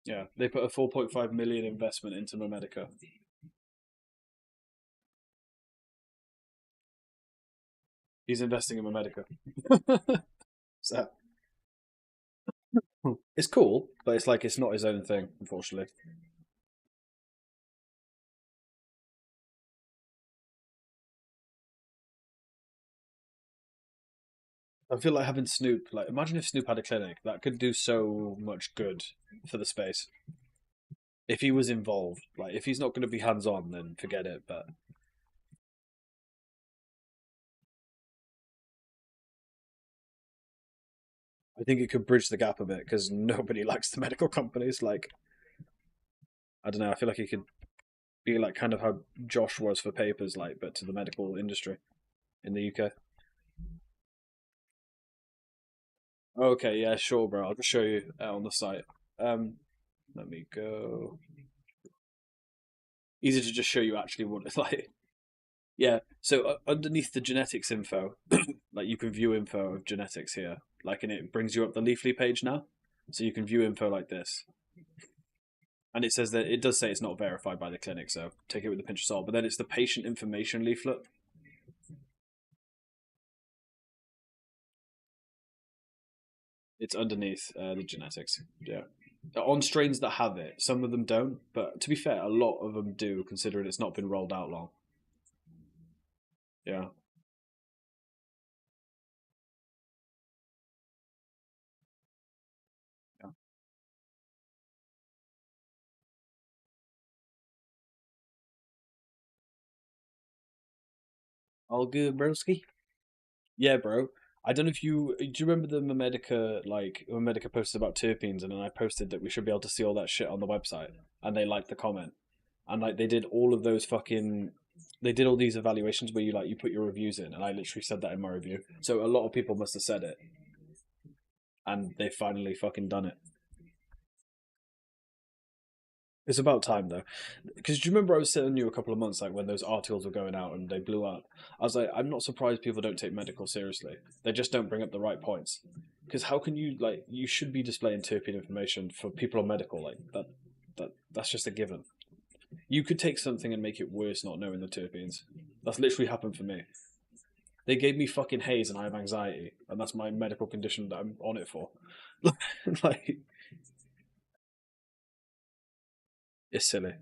Yeah, they put a 4.5 million investment into Medica. He's investing in Medica. So it's cool, but it's like it's not his own thing, unfortunately. I feel like having Snoop. Like, imagine if Snoop had a clinic that could do so much good for the space. If he was involved, like if he's not going to be hands on, then forget it. But I think it could bridge the gap a bit because nobody likes the medical companies. Like, I don't know. I feel like it could be like kind of how Josh was for papers, like, but to the medical industry in the UK. Okay, yeah, sure, bro. I'll just show you on the site. Um, Let me go. Easy to just show you actually what it's like. Yeah. So underneath the genetics info, like you can view info of genetics here, like, and it brings you up the Leafly page now, so you can view info like this. And it says that it does say it's not verified by the clinic, so take it with a pinch of salt. But then it's the patient information leaflet. It's underneath the genetics. Yeah. On strains that have it, some of them don't. But to be fair, a lot of them do, considering it's not been rolled out long. Yeah. Yeah. All good, broski. Yeah, bro. I don't know if you do you remember the Medica like when Medica posted about terpenes and then I posted that we should be able to see all that shit on the website and they liked the comment. And like they did all of those fucking they did all these evaluations where you put your reviews in and I literally said that in my review. So a lot of people must have said it and they finally fucking done it. It's about time though, because do you remember I was telling you a couple of months like when those articles were going out and they blew up? I was like, I'm not surprised people don't take medical seriously. They just don't bring up the right points. Because how can you like you should be displaying terpene information for people on medical like that? That's just a given. You could take something and make it worse not knowing the terpenes. That's literally happened for me. They gave me fucking haze and I have anxiety, and that's my medical condition that I'm on it for. Like, it's silly.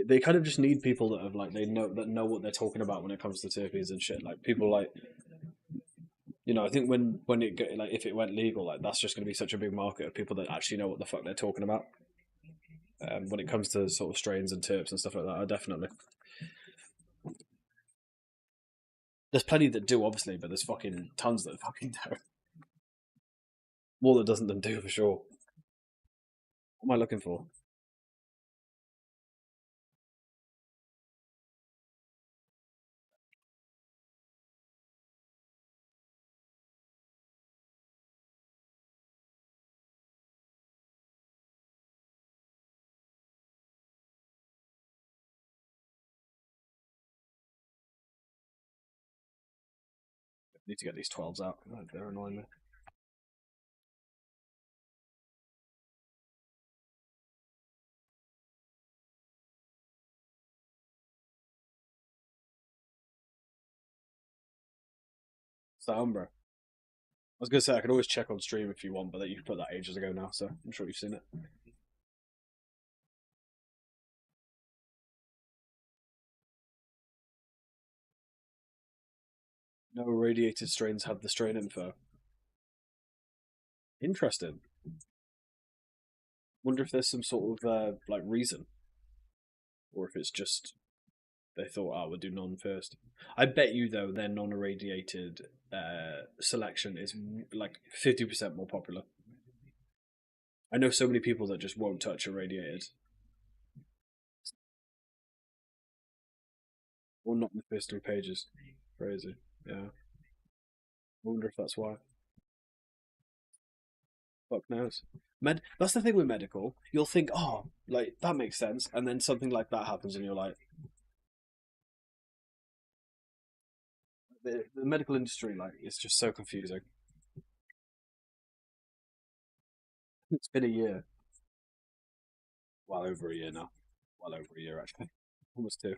They kind of just need people that have like they know what they're talking about when it comes to terpenes and shit. Like people like I think when it get, like if it went legal, like that's just going to be such a big market of people that actually know what the fuck they're talking about. When it comes to sort of strains and terps and stuff like that, I definitely there's plenty that do obviously, but there's fucking tons that fucking don't. More that doesn't than do for sure. What am I looking for? Need to get these 12s out. They're annoying me. It's that Umbra. I was gonna say I could always check on stream if you want, but that you put that ages ago now, so I'm sure you've seen it. No irradiated strains have the strain info. Interesting. Wonder if there's some sort of like reason, or if it's just they thought, oh, we'll do non first. I bet you though their non-irradiated selection is like 50% more popular. I know so many people that just won't touch irradiated, or not in the first 3 pages. Crazy. Yeah. I wonder if that's why. Fuck knows. That's the thing with medical. You'll think, oh, like that makes sense, and then something like that happens, and you're like, the medical industry, like, it's just so confusing. It's been a year, well over a year now, well over a year actually, almost two.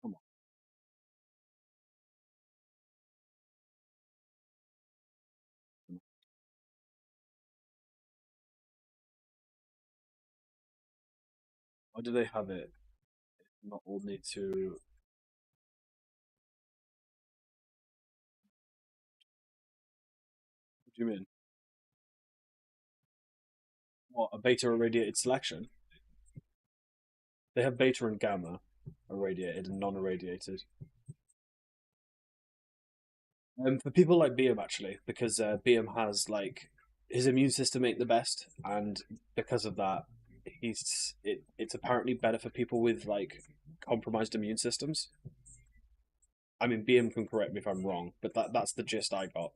Come on, why do they have it? Not all need to. What do you mean? What, a beta irradiated selection? They have beta and gamma irradiated and non-irradiated. For people like BM actually, because BM has like his immune system ain't the best, and because of that, it's apparently better for people with like compromised immune systems. I mean, BM can correct me if I'm wrong, but that's the gist I got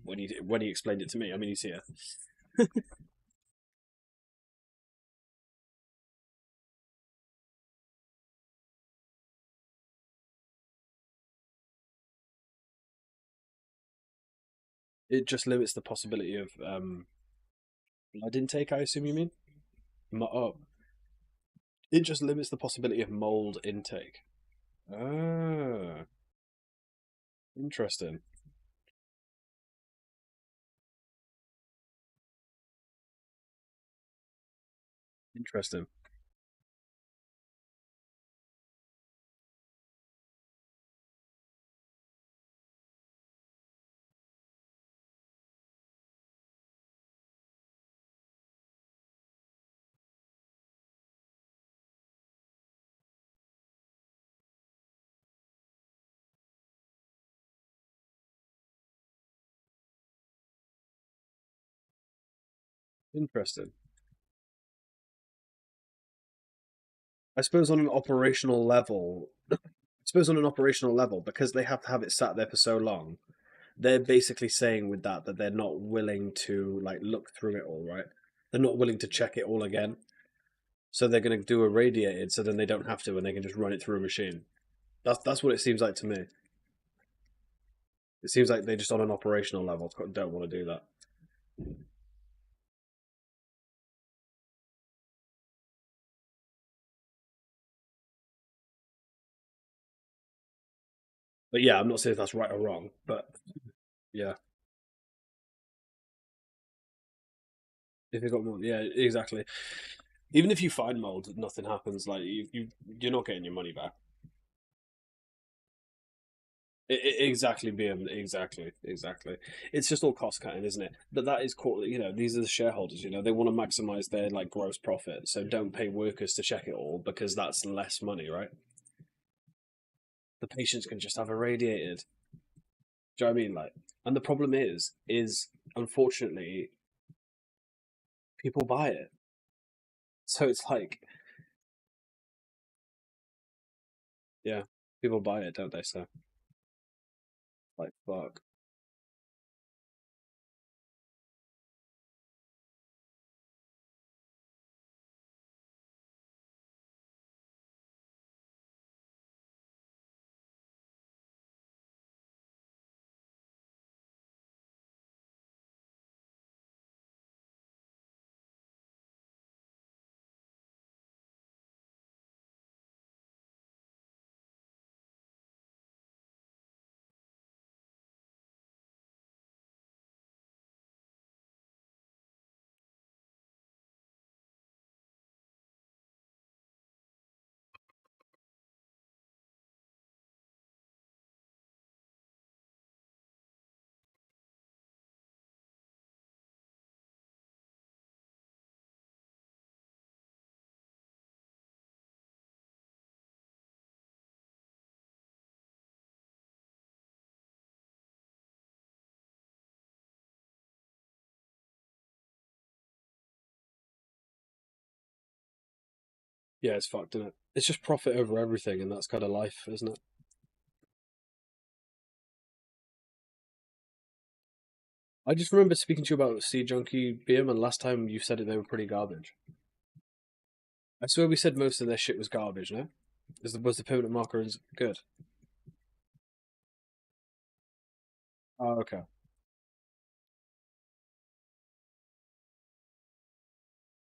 when he explained it to me. I mean, he's here. It just limits the possibility of blood intake. I assume you mean? Oh, it just limits the possibility of mold intake. Ah, interesting. Interesting. Interesting. I suppose on an operational level, because they have to have it sat there for so long, they're basically saying with that they're not willing to like look through it all, right? They're not willing to check it all again. So they're going to do a radiated, so then they don't have to, and they can just run it through a machine. That's what it seems like to me. It seems like they just on an operational level don't want to do that. But yeah, I'm not saying if that's right or wrong, but yeah, if you got more, yeah, exactly. Even if you find mold, nothing happens. Like you're not getting your money back. Exactly, BM. Exactly. It's just all cost cutting, isn't it? But that is cool. You know, these are the shareholders. You know, they want to maximize their like gross profit, so don't pay workers to check it all because that's less money, right? The patients can just have irradiated. Do you know what I mean? Like, and the problem is unfortunately people buy it. So it's like, yeah, people buy it, don't they? So like, fuck. Yeah, it's fucked, isn't it? It's just profit over everything, and that's kind of life, isn't it? I just remember speaking to you about Sea Junkie BM, and last time you said it, they were pretty garbage. I swear we said most of their shit was garbage, no? Was the permanent marker good? Oh, okay.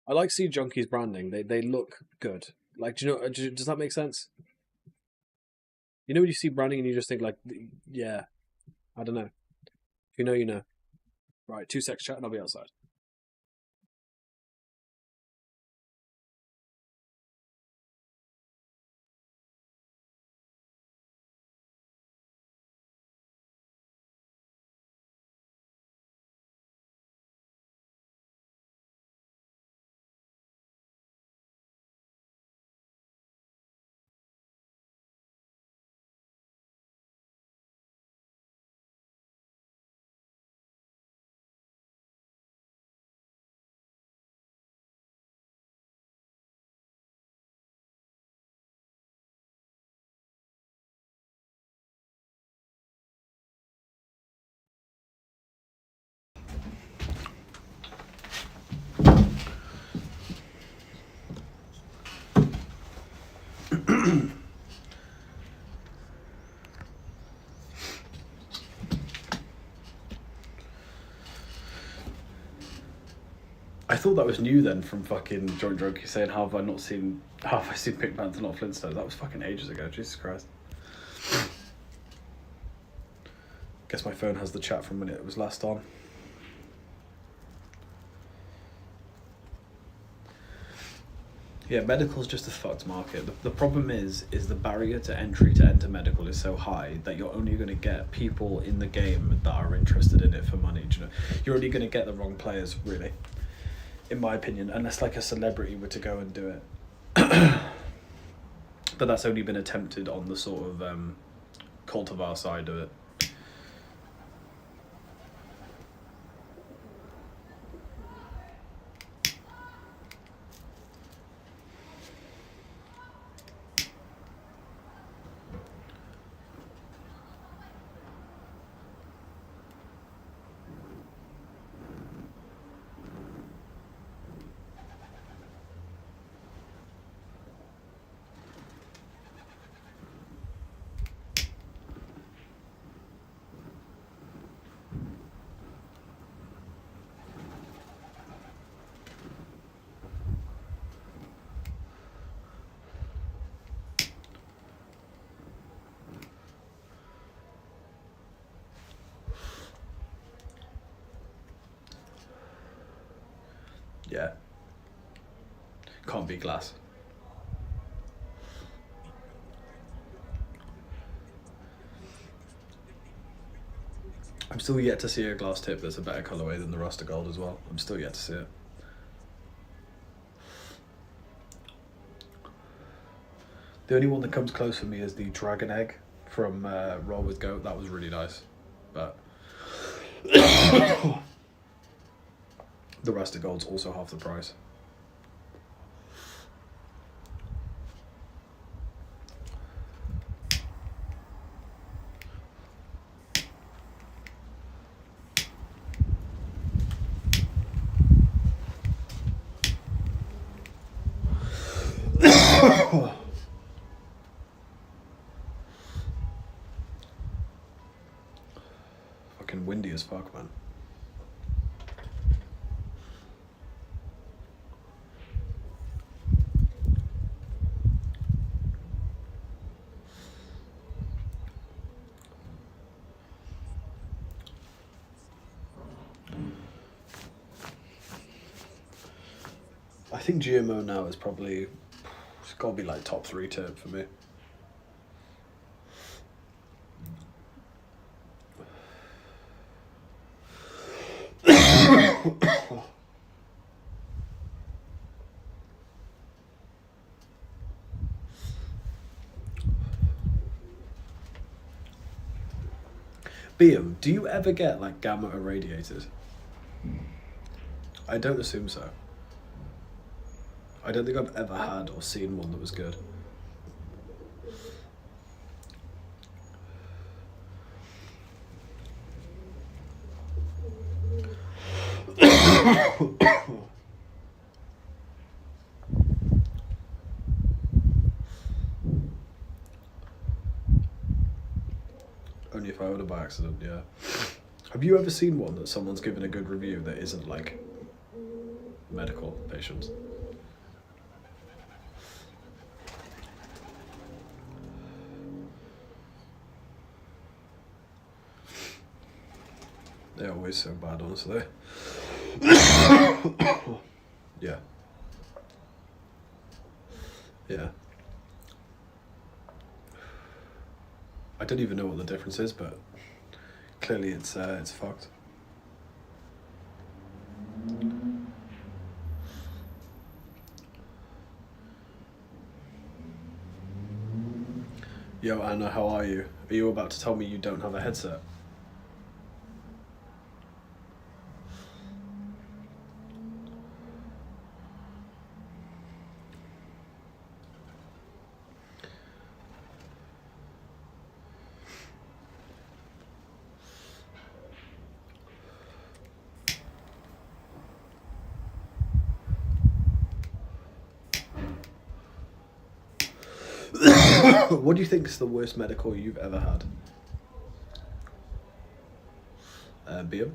I like Sea Junkie's branding. They look good. Like, do you know? Does that make sense? You know when you see branding and you just think like, yeah, I don't know. If you know, you know. Right, 2 secs chat and I'll be outside. I thought that was new then from fucking Joint Drunky saying, how have I seen Pink Panther, not Flintstones? That was fucking ages ago, Jesus Christ. Guess my phone has the chat from when it was last on. Yeah, medical's just a fucked market. The problem is the barrier to entry to enter medical is so high that you're only going to get people in the game that are interested in it for money. Do you know? You're only going to get the wrong players, really, in my opinion, unless like a celebrity were to go and do it. But that's only been attempted on the sort of cultivar side of it. Yeah. Can't be glass. I'm still yet to see a glass tip that's a better colourway than the Rust Gold as well. I'm still yet to see it. The only one that comes close for me is the Dragon Egg from Roll with Goat. That was really nice. But the Rust Gold's also half the price. Fucking windy as fuck, man. I think GMO now is probably, it's got to be like top 3 tip for me. Beam, do you ever get like gamma irradiated? I don't assume so. I don't think I've ever had or seen one that was good. Only if I order by accident, yeah. Have you ever seen one that someone's given a good review that isn't like medical patients? They're always so bad, honestly. Yeah. Yeah. I don't even know what the difference is, but clearly it's fucked. Yo, Anna, how are you? Are you about to tell me you don't have a headset? What do you think is the worst medical you've ever had? Bium?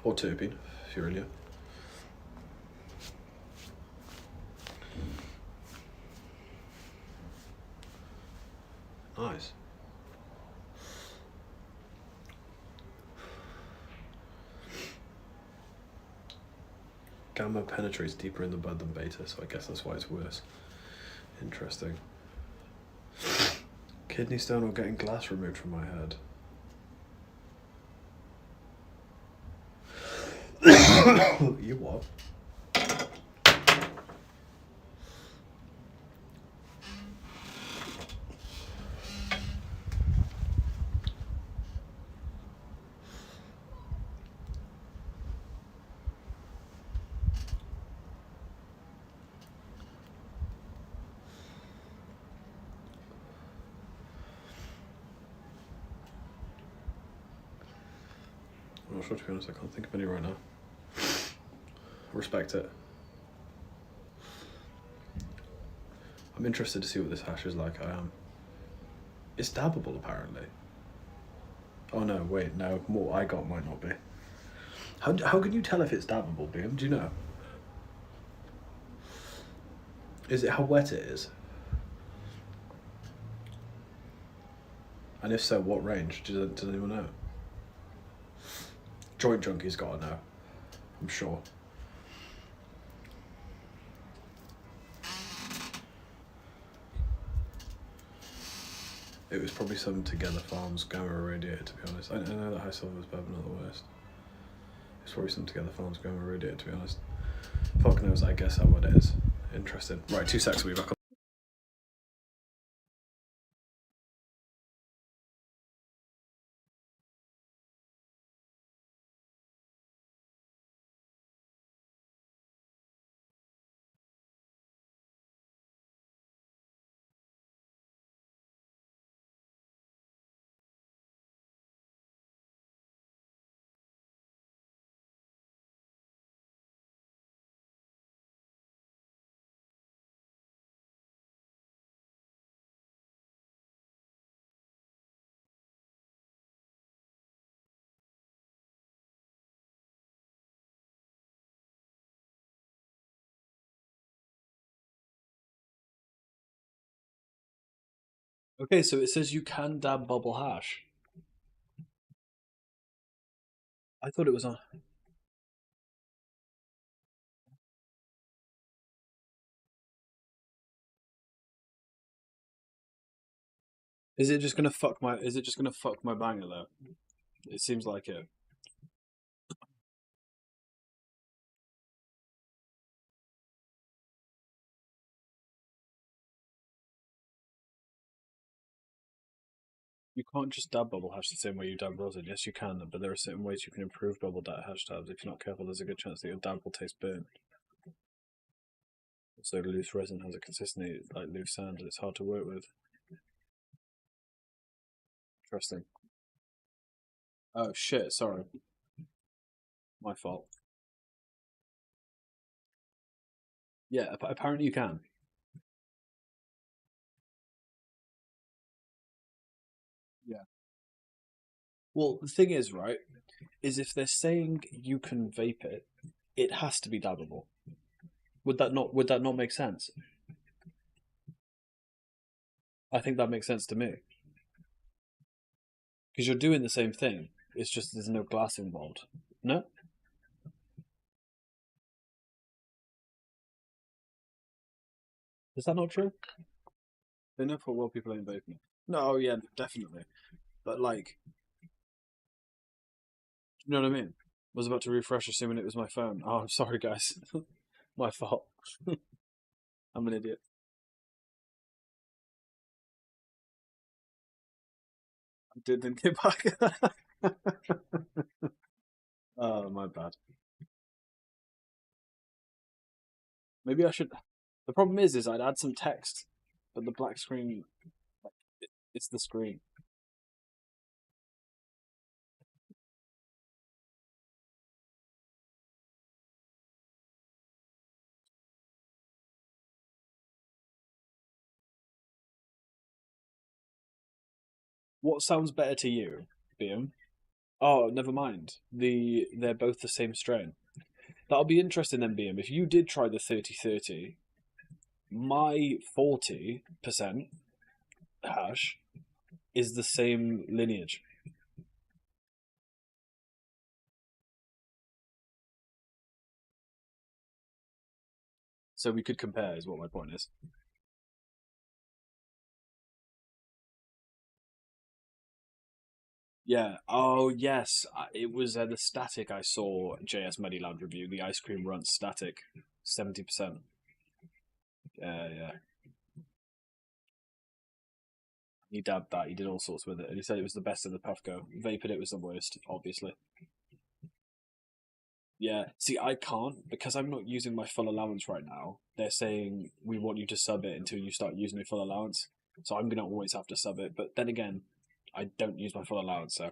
Or terpene, if you're in here. Nice. Gamma penetrates deeper in the blood than beta, so I guess that's why it's worse. Interesting. Kidney stone or getting glass removed from my head. You what? I'm not sure, to be honest. I can't think of any right now. Respect it. I'm interested to see what this hash is like. I am. It's dabbable, apparently. Oh no, wait, no. What I got might not be. How can you tell if it's dabbable, BM? Do you know? Is it how wet it is? And if so, what range? Does anyone know? Joint Junkie's got to know. I'm sure. It was probably some Together Farms Gamma Irradiated, to be honest. I know that high silver is bad, but not the worst. It's probably some Together Farms Gamma Irradiated, to be honest. Fuck knows, I guess, what it is. Interesting. Right, 2 secs, we'll be back on. Okay, so it says you can dab bubble hash. I thought it was on. Is it just gonna fuck my? Is it just gonna fuck my banger though? It seems like it. You can't just dab bubble hash the same way you dab rosin. Yes, you can, but there are certain ways you can improve bubble hash dabs. If you're not careful, there's a good chance that your dab will taste burnt. So loose resin has a consistently like loose sand, and it's hard to work with. Interesting. Oh shit! Sorry, my fault. Yeah, apparently you can. Yeah. Well, the thing is, right, is if they're saying you can vape it, it has to be dabbable. Would that not make sense? I think that makes sense to me because you're doing the same thing. It's just there's no glass involved. No, is that not true? They know full well people ain't vaping. No, yeah, definitely. But like, you know what I mean? I was about to refresh, assuming it was my phone. Oh, I'm sorry, guys. My fault. I'm an idiot. I didn't get back. Oh, my bad. Maybe I should. The problem is I'd add some text, but the black screen, it's the screen. What sounds better to you, BM? Oh, never mind. They're both the same strain. That'll be interesting then, BM. If you did try the 30-30, my 40% hash is the same lineage. So we could compare, is what my point is. Yeah. Oh, yes. It was the static I saw JS Medilab review. The ice cream runt static, 70%. Yeah, yeah. He dabbed that. He did all sorts with it, and he said it was the best of the Puffco. Vapid it was the worst, obviously. Yeah. See, I can't because I'm not using my full allowance right now. They're saying we want you to sub it until you start using your full allowance. So I'm gonna always have to sub it. But then again, I don't use my full allowance, so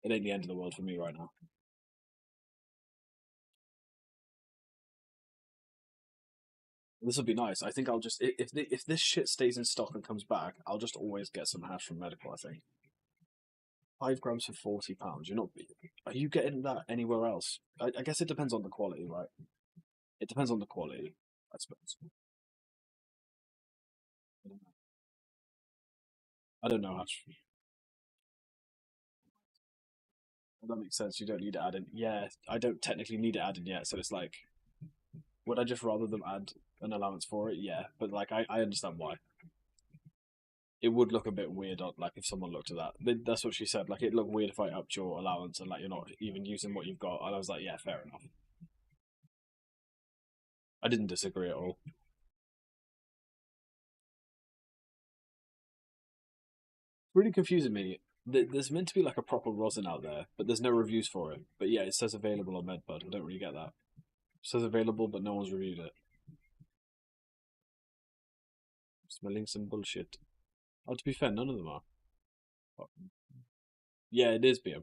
it ain't the end of the world for me right now. This would be nice. I think I'll just if this shit stays in stock and comes back, I'll just always get some hash from medical. I think 5 grams for £40. You're not. Are you getting that anywhere else? I guess it depends on the quality, right? It depends on the quality, I suppose. I don't know hash. That makes sense. You don't need it added. Yeah, I don't technically need it added yet, so it's like, would I just rather them add an allowance for it? Yeah, but like I understand why. It would look a bit weird, like if someone looked at that. That's what she said. Like it looked weird if I upped your allowance and like you're not even using what you've got. And I was like, yeah, fair enough. I didn't disagree at all. It's really confusing me. There's meant to be like a proper rosin out there, but there's no reviews for it. But yeah, it says available on MedBud. I don't really get that. It says available, but no one's reviewed it. Smelling some bullshit. Oh, to be fair, none of them are. Yeah, it is beer.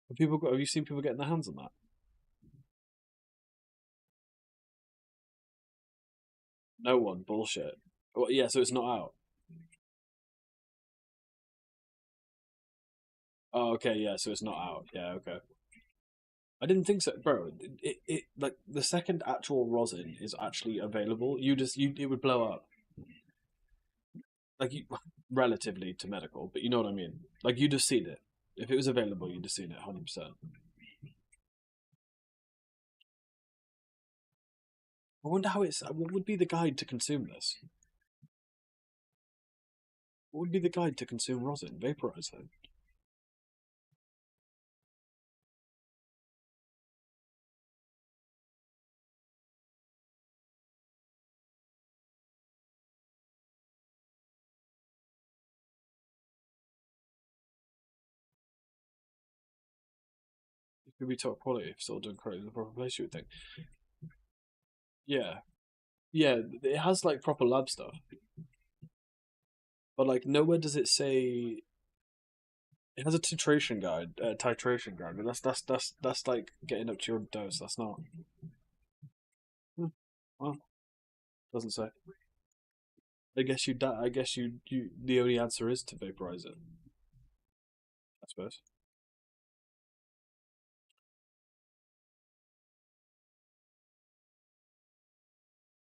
Have you seen people getting their hands on that? No one. Bullshit. Well, yeah, so it's not out. Oh, okay, yeah, so it's not out. Yeah, okay. I didn't think so, bro. It like the second actual rosin is actually available, you it would blow up. Like you, relatively to medical, but you know what I mean. Like you'd have seen it if it was available. You'd have seen it 100%. I wonder how it's. What would be the guide to consume this? What would be the guide to consume rosin? Vaporize it. It could be top quality if it's all done correctly in the proper place. You would think. Yeah, Yeah, it has like proper lab stuff, but like nowhere does it say it has a titration guide, but that's like getting up to your dose. That's not. Hmm, well, doesn't say. I guess you. The only answer is to vaporize it. I suppose.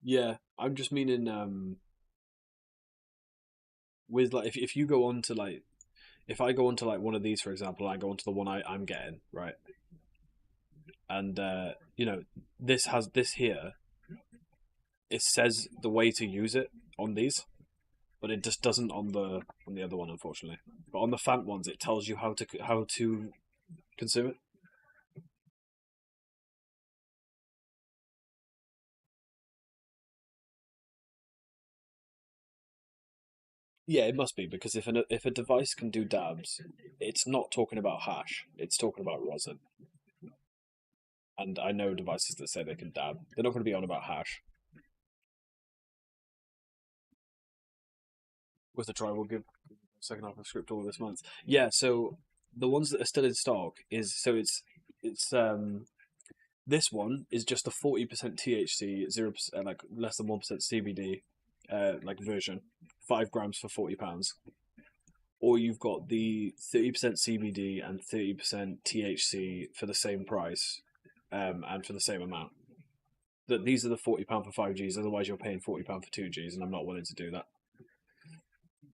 Yeah, I'm just meaning with like if you go on to like if I go onto like one of these for example, I go onto the one I'm getting right, and this here it says the way to use it on these, but it just doesn't on the other one unfortunately. But on the Fant ones, it tells you how to consume it. Yeah, it must be because if a device can do dabs, it's not talking about hash. It's talking about rosin. And I know devices that say they can dab. They're not going to be on about hash. With a try, we'll give second half of script all this month. Yeah, so the ones that are still in stock is it's this one is just a 40% THC, 0% like less than 1% CBD, like version, 5 grams for £40. Or you've got the 30% CBD and 30% THC for the same price, and for the same amount. That these are the £40 for 5 Gs. Otherwise, you're paying £40 for 2 Gs, and I'm not willing to do that.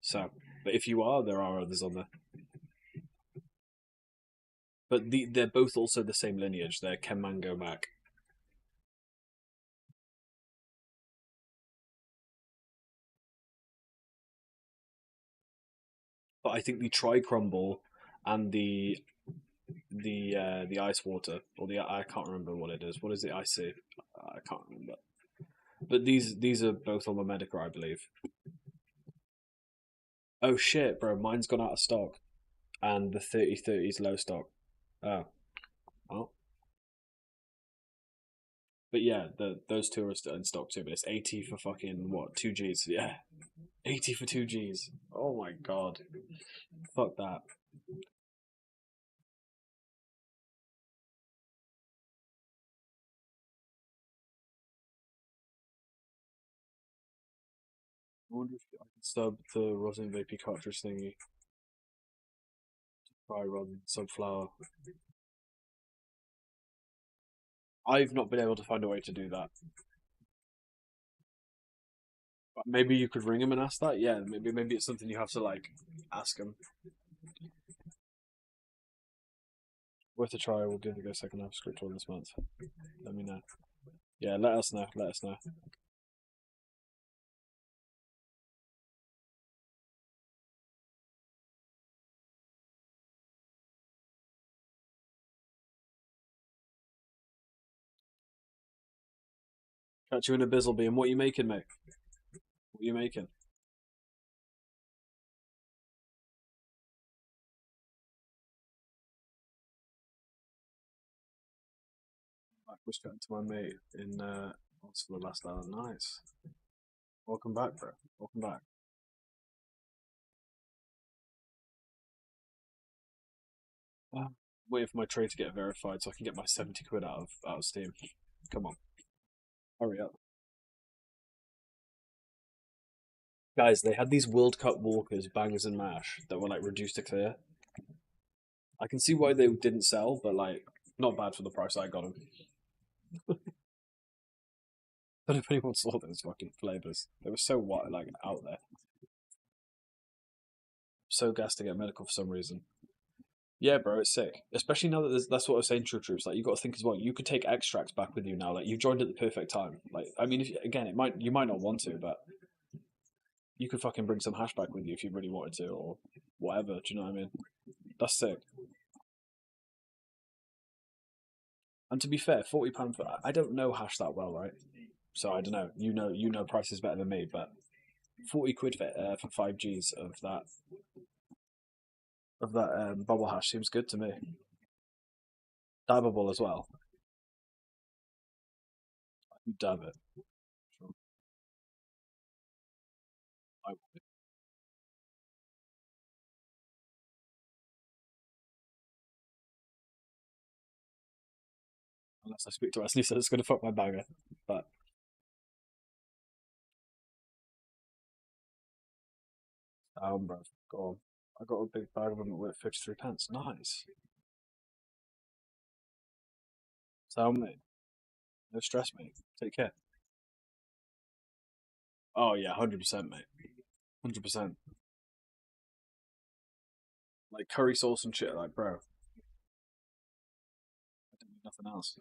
So, but if you are, there are others on there. But they're both also the same lineage. They're Mango Mac. But I think the Tri Crumble and the ice water or the I can't remember what it is. What is the icy? I can't remember. But these are both on the Medica, I believe. Oh shit, bro! Mine's gone out of stock, and the 3030 is low stock. Oh, well. But yeah, those two are still in stock too. But it's 80 for fucking what 2 Gs? Yeah, 80 for 2 Gs. Oh my god, fuck that. I wonder if I can sub the rosin vapey cartridge thingy. Try run sunflower. I've not been able to find a way to do that. But maybe you could ring him and ask that. Yeah, maybe it's something you have to like ask him. Worth a try. We'll give it a second half script on this month. Let me know. Yeah, let us know. Let us know. Catch you in a bizzle beam. What you making, mate? What you making? I was chatting to my mate in what's for the last hour. Nice. Welcome back, bro. Welcome back. Waiting for my trade to get verified so I can get my 70 quid out of Steam. Come on, hurry up. Guys, they had these World Cup walkers, bangers and mash, that were like reduced to clear. I can see why they didn't sell, but like, not bad for the price I got them. But if anyone saw those fucking flavors, they were so what like out there. So gassed to get medical for some reason. Yeah, bro, it's sick. Especially now that that's what I was saying. True troops. Like you got to think as well. You could take extracts back with you now. Like you joined at the perfect time. Like I mean, if again, it might you might not want to, but you could fucking bring some hash back with you if you really wanted to, or whatever. Do you know what I mean? That's sick. And to be fair, £40 for I don't know hash that well, right? So I don't know. You know prices better than me, but 40 quid for 5 Gs of that bubble hash seems good to me. Dabbable as well. You dab it. Sure. I, unless I speak to Wesley, so it's going to fuck my bagger. But bro, go on. I got a big bag of them at 53 pence. Nice. Sound mate. No stress, mate. Take care. Oh yeah, 100%, mate. 100%. Like curry sauce and shit. Like, bro, I don't need nothing else.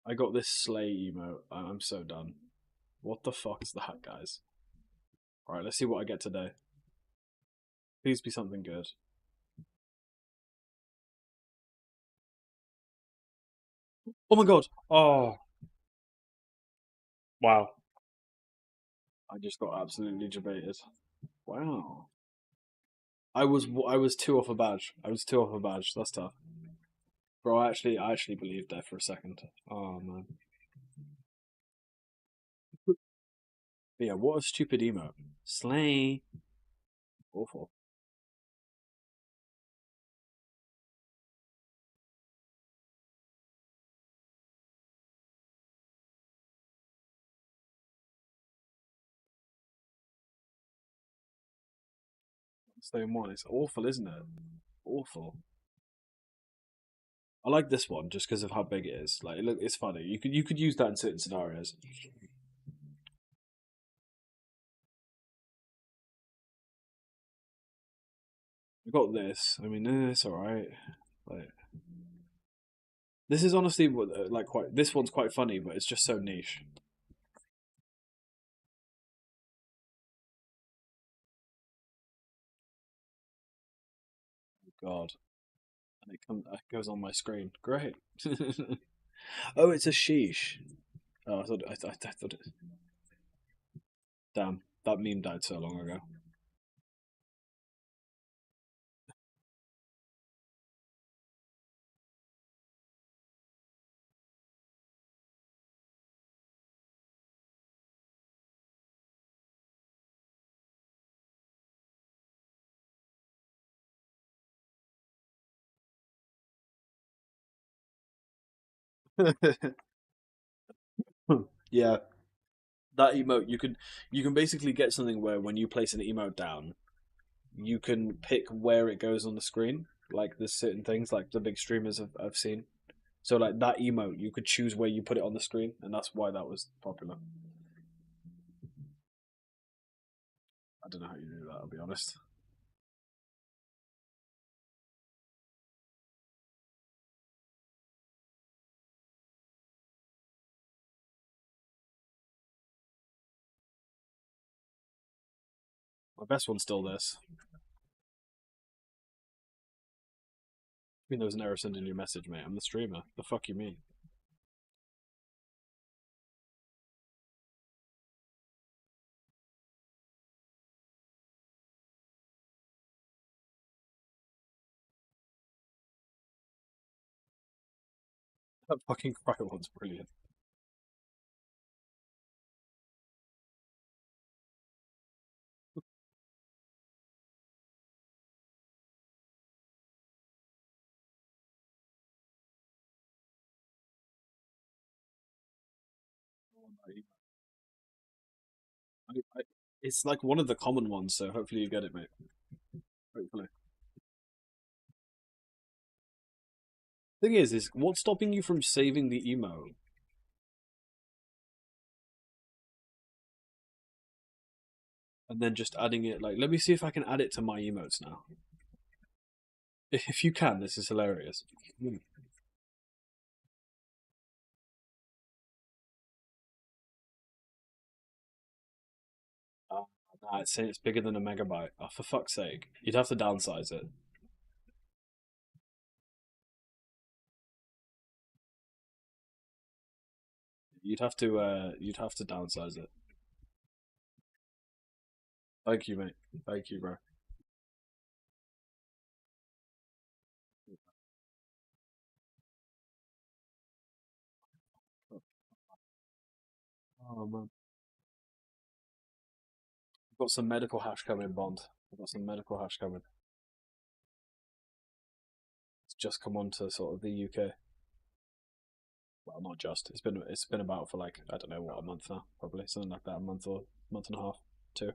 I got this sleigh emote. I'm so done. What the fuck is that, guys? All right, let's see what I get today. Please be something good. Oh my god. Oh wow. I just got absolutely debated. Wow. I was two off a badge. I was two off a badge. That's tough, bro. I actually believed there for a second. Oh man. But yeah, what a stupid emote. Slay. Awful. Stay in one. It's awful, isn't it? Awful. I like this one just because of how big it is. Like, look, it's funny. You could use that in certain scenarios. I got this. I mean, it's all right. Like, this is honestly like quite. This one's quite funny, but it's just so niche. God, and it goes on my screen. Great. Oh, it's a sheesh. Oh, I thought it. Damn, that meme died so long ago. Yeah, that emote you can basically get something where when you place an emote down, you can pick where it goes on the screen. Like there's certain things like the big streamers I've seen. So like that emote, you could choose where you put it on the screen, and that's why that was popular. I don't know how you do that. I'll be honest. My best one's still this. I mean, there was an error sending you a message, mate. I'm the streamer. The fuck you mean? That fucking cry one's brilliant. I, it's like one of the common ones, so hopefully you get it, mate. Hopefully. Thing is what's stopping you from saving the emo and then just adding it? Like, let me see if I can add it to my emotes now. If you can, this is hilarious. Hmm. Uh, nah, it's saying it's bigger than a megabyte. Oh, for fuck's sake. You'd have to downsize it. You'd have to downsize it. Thank you, mate. Thank you, bro. Man. I've got some medical hash coming, Bond. I've got some medical hash coming. It's just come on to sort of the UK. Well, not just. It's been about for like I don't know what, a month now, probably something like that, a month or month and a half, two.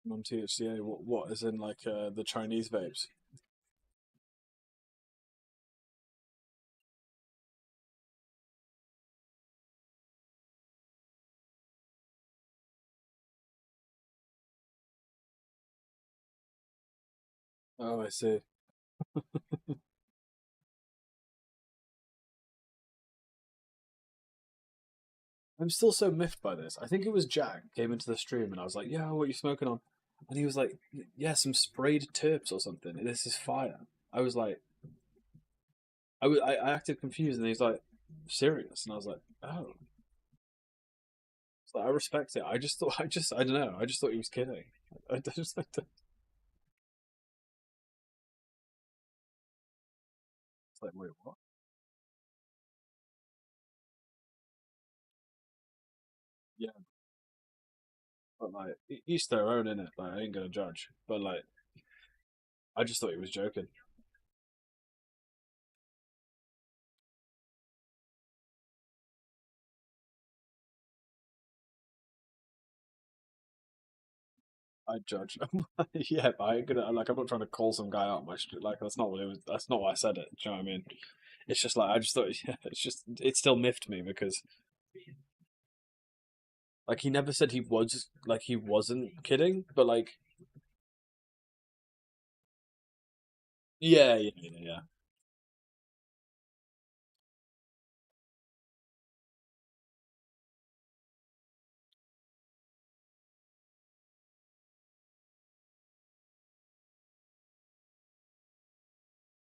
On THCA, what is in like the Chinese vapes? Oh, I see. I'm still so miffed by this. I think it was Jack came into the stream and I was like, "Yeah, what are you smoking on?" And he was like, "Yeah, some sprayed terps or something. This is fire." I was like, I acted confused, and he's like, "Serious?" And I was like, "Oh." It's like, I respect it. I just thought, I don't know. I just thought he was kidding. I just, it's like, wait, what? Yeah, but like, each their own, in it. Like, I ain't gonna judge, but like, I just thought he was joking. I judge. Yeah, but I ain't gonna like. I'm not trying to call some guy out my street. Like, that's not what it was. That's not why I said it. Do you know what I mean? It's just like I just thought. Yeah, it's just it still miffed me because like he never said he was like he wasn't kidding, but like yeah.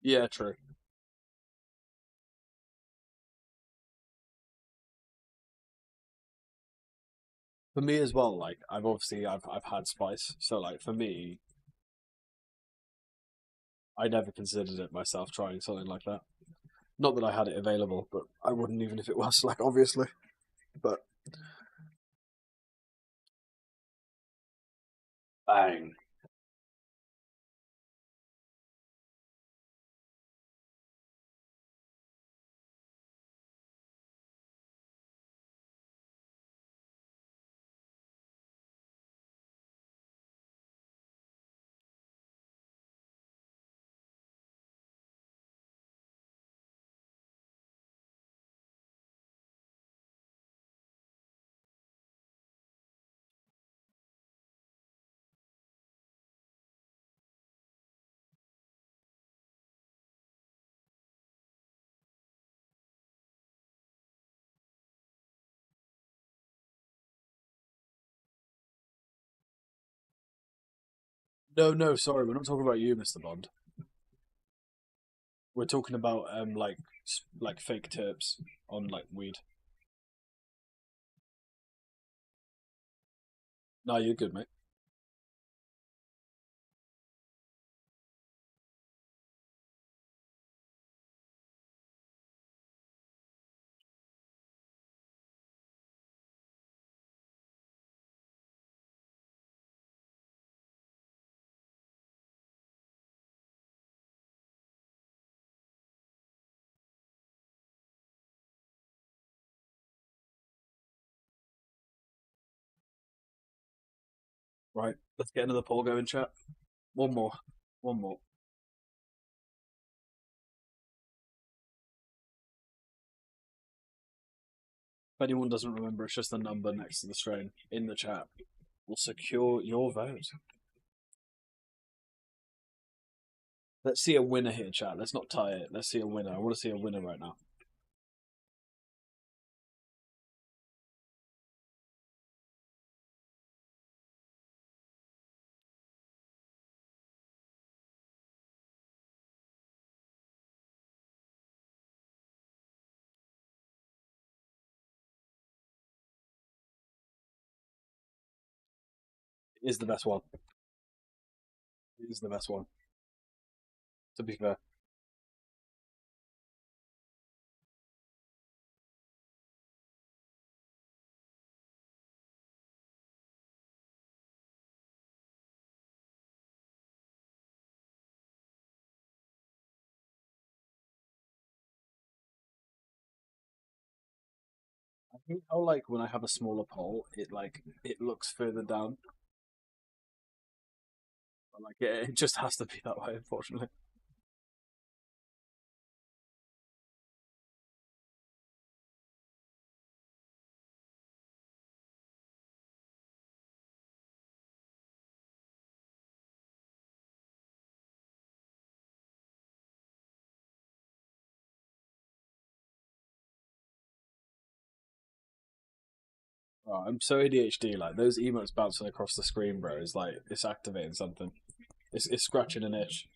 Yeah, true. For me as well, like I've had spice, so like for me, I never considered it myself trying something like that. Not that I had it available, but I wouldn't even if it was like obviously. But bang. No, no, sorry, we're not talking about you, Mr. Bond. We're talking about like fake tips on like weed. No, you're good, mate. Right, let's get another poll going, chat. One more, one more. If anyone doesn't remember, it's just the number next to the strain in the chat. Will secure your vote. Let's see a winner here, chat. Let's not tie it. Let's see a winner. I want to see a winner right now. is the best one. It is the best one. To be fair, I hate how like when I have a smaller pole, it looks further down. But, like it just has to be that way, unfortunately. Oh, I'm so ADHD. Like those emotes bouncing across the screen, bro, is like it's activating something. It's scratching an itch.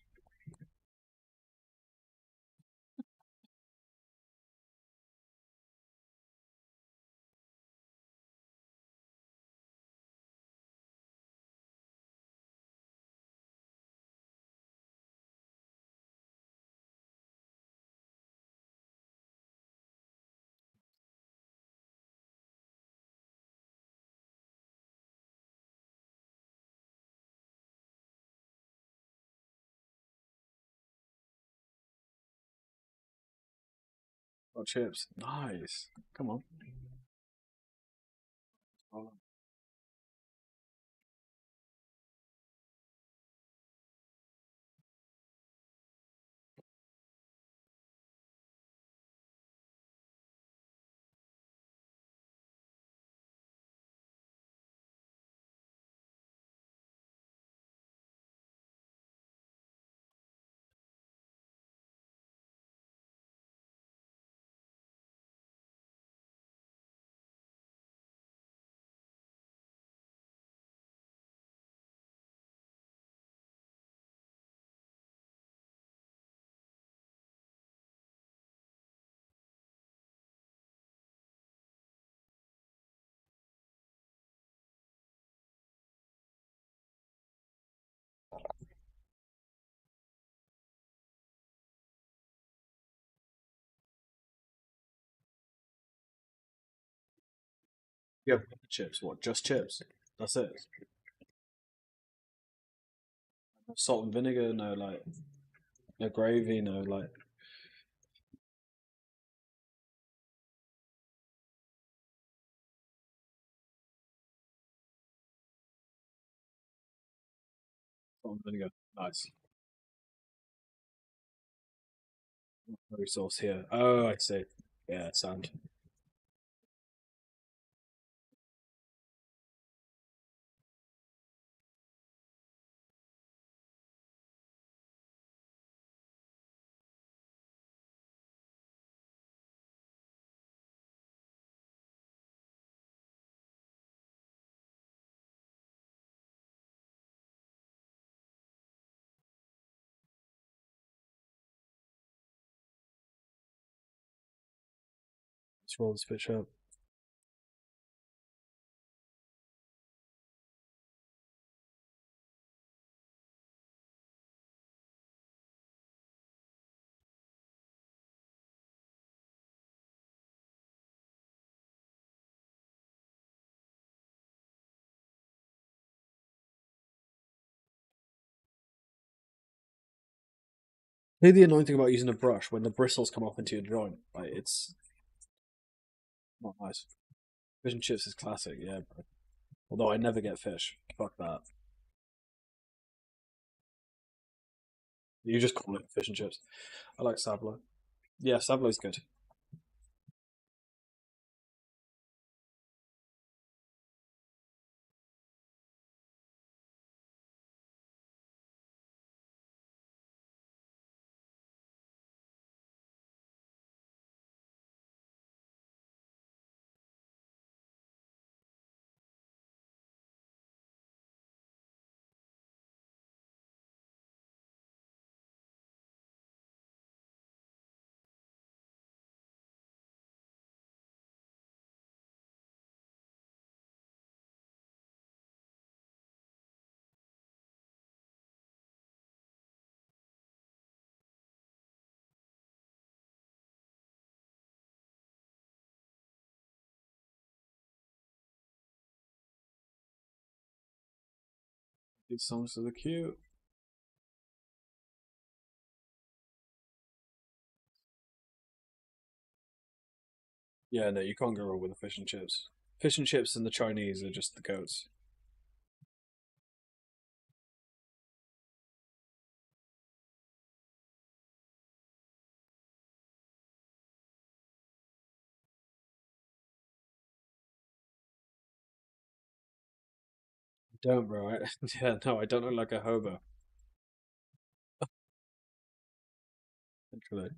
Oh, chips, nice. Come on. Oh, you have chips. What? Just chips? That's it. No salt and vinegar. No like no gravy. No like salt and vinegar. Nice. Curry sauce here. Oh, I see. Yeah, sound. Let's roll this bitch up. Here's the annoying thing about using a brush when the bristles come off into your joint. Like it's not nice. Fish and chips is classic, yeah, bro. Although I never get fish. Fuck that. You just call it fish and chips. I like sablo. Yeah, sablo's good. These songs are cute. Yeah, no, you can't go wrong with the fish and chips. Fish and chips and the Chinese are just the goats. Don't, bro. Yeah, no, I don't look like a hobo. Literally.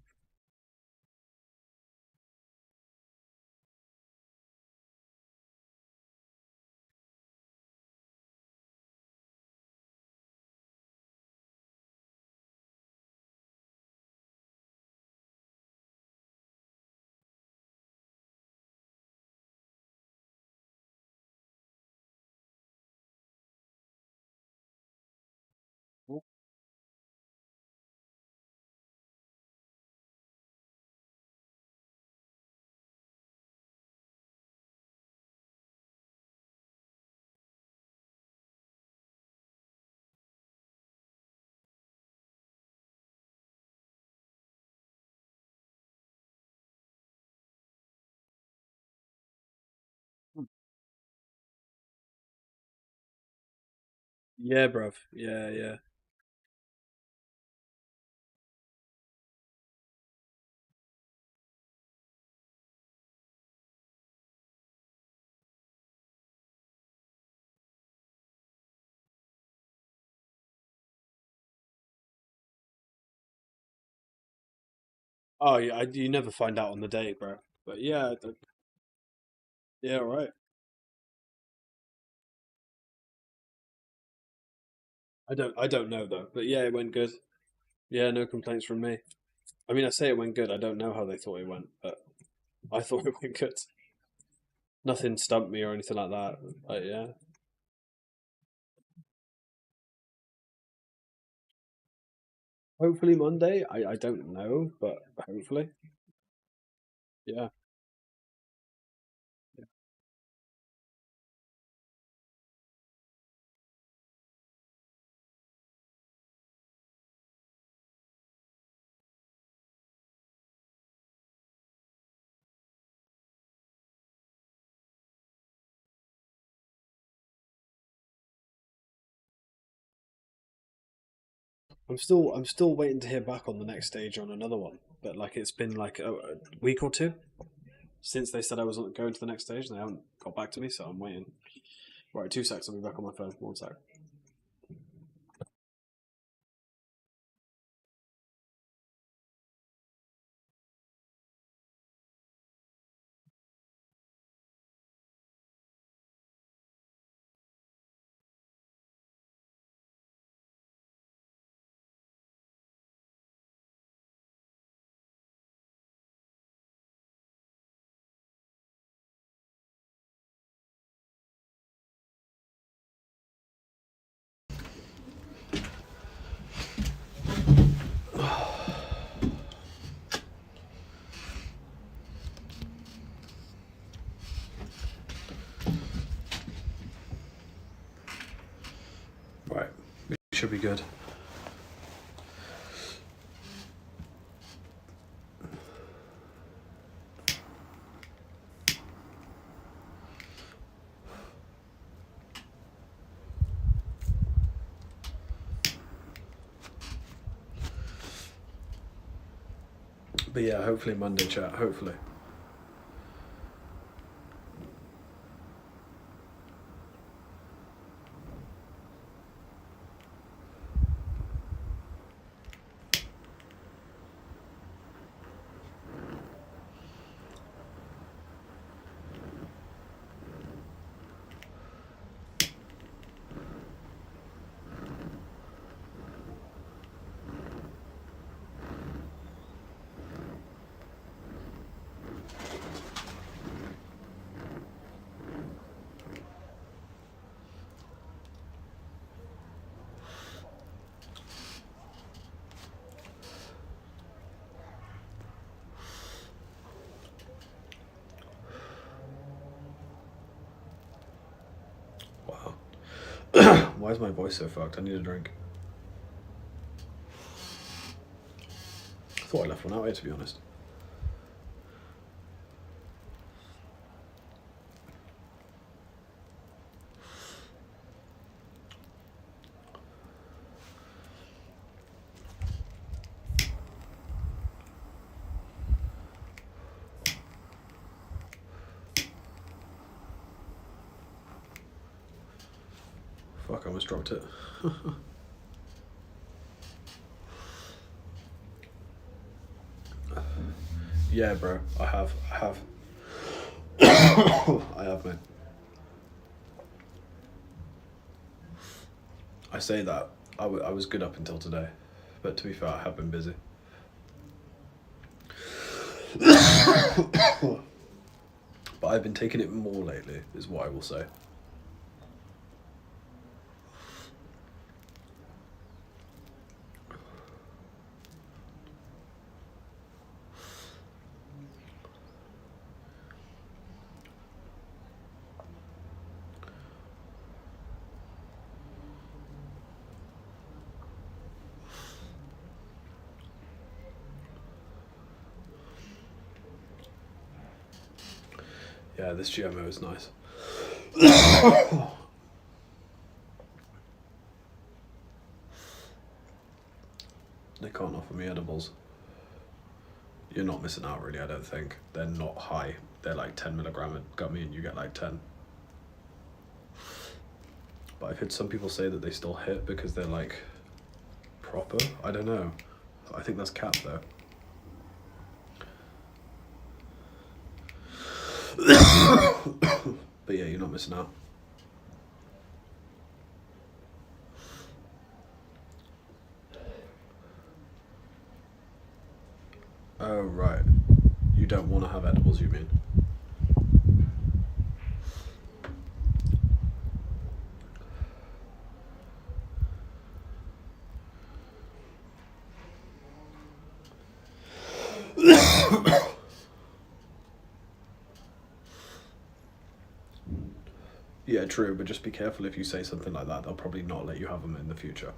Yeah, bruv. Yeah, yeah. Oh, yeah. You never find out on the day, bro. But yeah, yeah, right. I don't know though. But yeah, it went good. Yeah, no complaints from me. I mean, I say it went good. I don't know how they thought it went, but I thought it went good. Nothing stumped me or anything like that. But yeah, hopefully Monday. I don't know, but hopefully, yeah. I'm still waiting to hear back on the next stage on another one. But like it's been like a week or two since they said I was going to the next stage, and they haven't got back to me, so I'm waiting. Right, 2 secs. I'll be back on my phone. 1 sec. Right, we should be good. But yeah, hopefully Monday chat. Hopefully. Why is my voice so fucked? I need a drink. I thought I left one out here, to be honest. Fuck, I almost dropped it. Yeah, bro, I have. I have, mate. I say that. I was good up until today, but to be fair, I have been busy. But I've been taking it more lately, is what I will say. Yeah, this GMO is nice. They can't offer me edibles. You're not missing out, really, I don't think. They're not high. They're like 10 milligram gummy and you get like 10. But I've heard some people say that they still hit because they're like proper. I don't know. I think that's cap though. But yeah, you're not missing out. Oh, right. You don't want to have edibles, you mean? Yeah, true, but just be careful if you say something like that. They'll probably not let you have them in the future.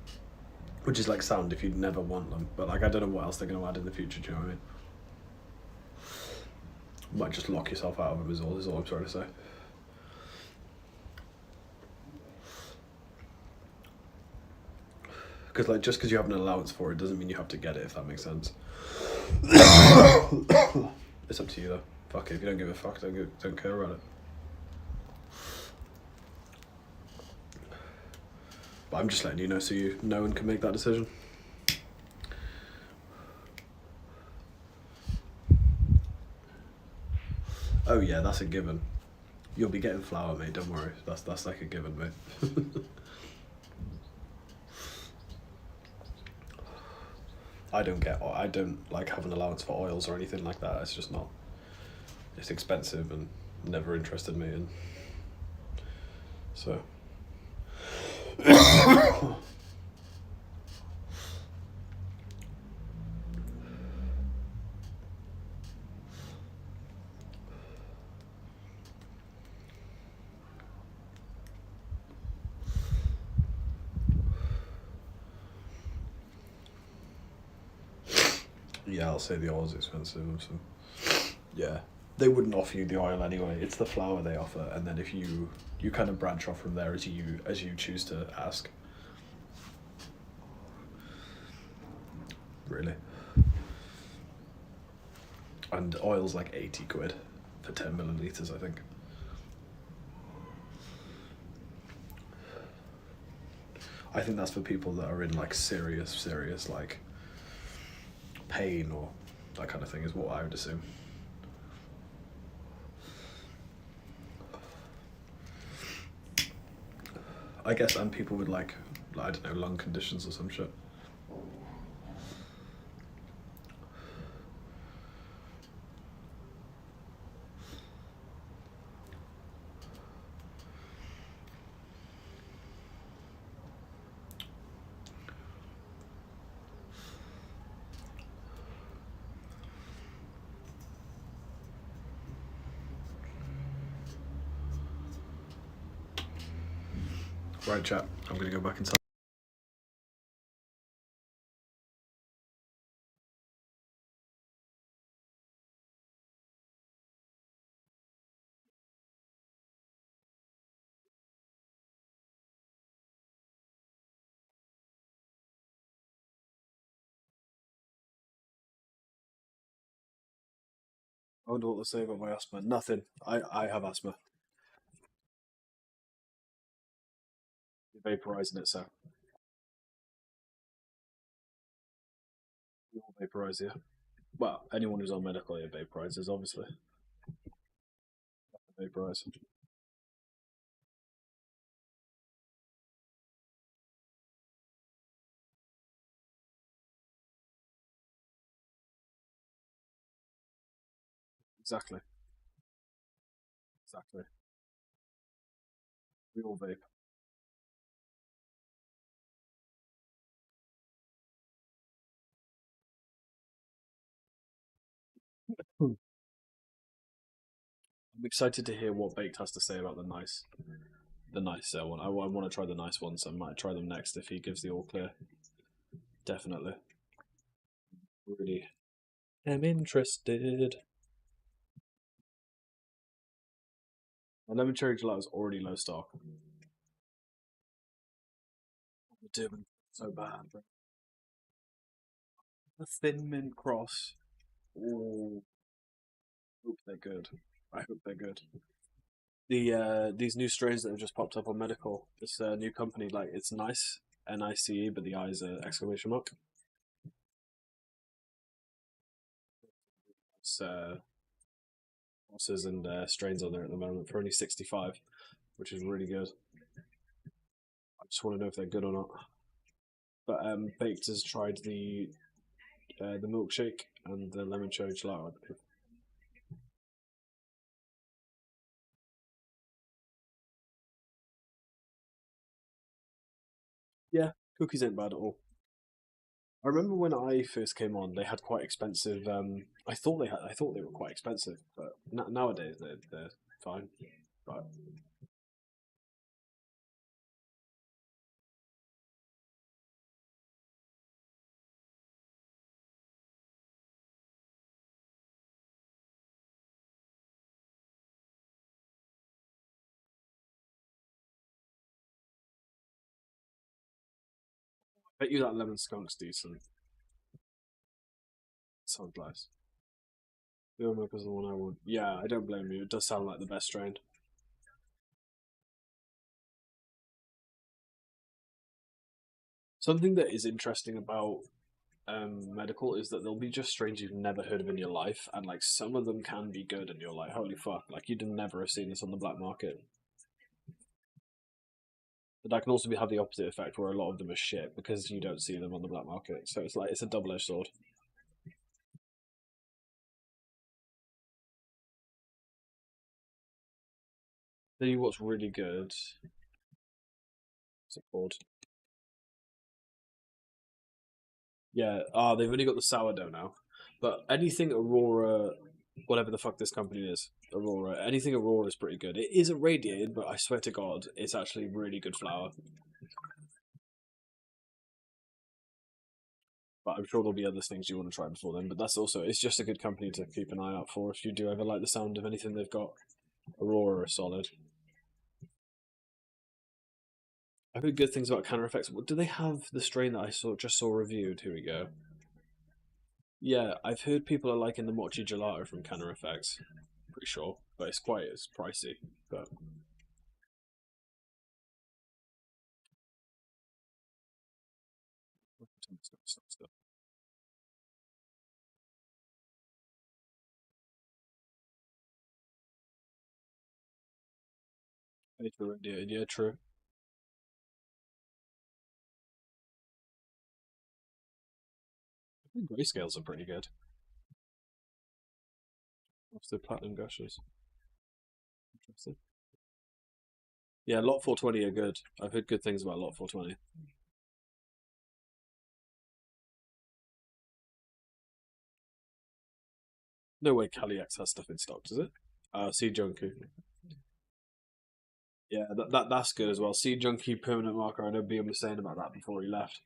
Which is like sound if you never want them. But like, I don't know what else they're going to add in the future, do you know what I mean? Might just lock yourself out of them is all I'm trying to say. Because like, just because you have an allowance for it doesn't mean you have to get it, if that makes sense. It's up to you though. Fuck it, if you don't give a fuck, don't care about it. But I'm just letting you know so you know and can make that decision. Oh yeah, that's a given. You'll be getting flour, mate, don't worry. That's like a given, mate. I don't like have an allowance for oils or anything like that. It's just not. It's expensive and never interested me in. So. Yeah, I'll say the oil's expensive. So. Yeah, they wouldn't offer you the oil anyway. It's the flour they offer, and then if you kind of branch off from there as you choose to ask. Really. And oil's like 80 quid for 10 millilitres, I think. I think that's for people that are in like serious like pain or that kind of thing is what I would assume. I guess, and people with like, I don't know, lung conditions or some shit. Right, chat. I'm gonna go back and tell. I wonder what they say about my asthma. Nothing. I have asthma. You're vaporizing it, so we all vaporize here. Well, anyone who's on medical aid vaporizes, obviously. Vaporize. Exactly. Exactly. We all vape. Hmm. I'm excited to hear what Baked has to say about the nice one. I want to try the nice ones. I might try them next if he gives the all clear. Definitely. Really am interested. My lemon cherry gelato is already low stock. We're doing so bad, bro. The thin mint cross. Oh, hope they're good. I hope they're good. These new strains that have just popped up on medical. This new company, like it's nice, NICE, but the eyes are exclamation mark. It's crosses and strains on there at the moment for only 65, which is really good. I just want to know if they're good or not. But Baked has tried the milkshake and the lemon cherry gelato. Yeah, cookies ain't bad at all. I remember when I first came on, they had quite expensive. I thought they were quite expensive, but nowadays they're fine. But I bet you that lemon skunk's decent. Sounds nice. The milk is the one I want. Yeah, I don't blame you. It does sound like the best strain. Something that is interesting about medical is that there'll be just strains you've never heard of in your life, and like some of them can be good, and you're like, holy fuck, like you'd never have seen this on the black market. But that can also have the opposite effect, where a lot of them are shit because you don't see them on the black market. So it's like it's a double-edged sword. Tell you what's really good. What's it called? Yeah. Ah, they've only got the sourdough now, but anything Aurora, whatever the fuck this company is, Aurora, anything Aurora is pretty good. It is irradiated, but I swear to God, it's actually really good flour. But I'm sure there'll be other things you want to try before then. But that's also it's just a good company to keep an eye out for if you do ever like the sound of anything they've got. Aurora is solid. I've heard good things about Counter Effects. Do they have the strain that I saw reviewed? Here we go. Yeah, I've heard people are liking the mochi gelato from Counter Effects. Pretty sure, but it's pricey. But yeah, true. I think grayscales are pretty good. What's the platinum gushers? Interesting. Yeah, Lot 420 are good. I've heard good things about Lot 420. No way Cali X has stuff in stock, does it? See Junku. Yeah, that's good as well. Sea Junkie permanent marker. I know BM was saying about that before he left.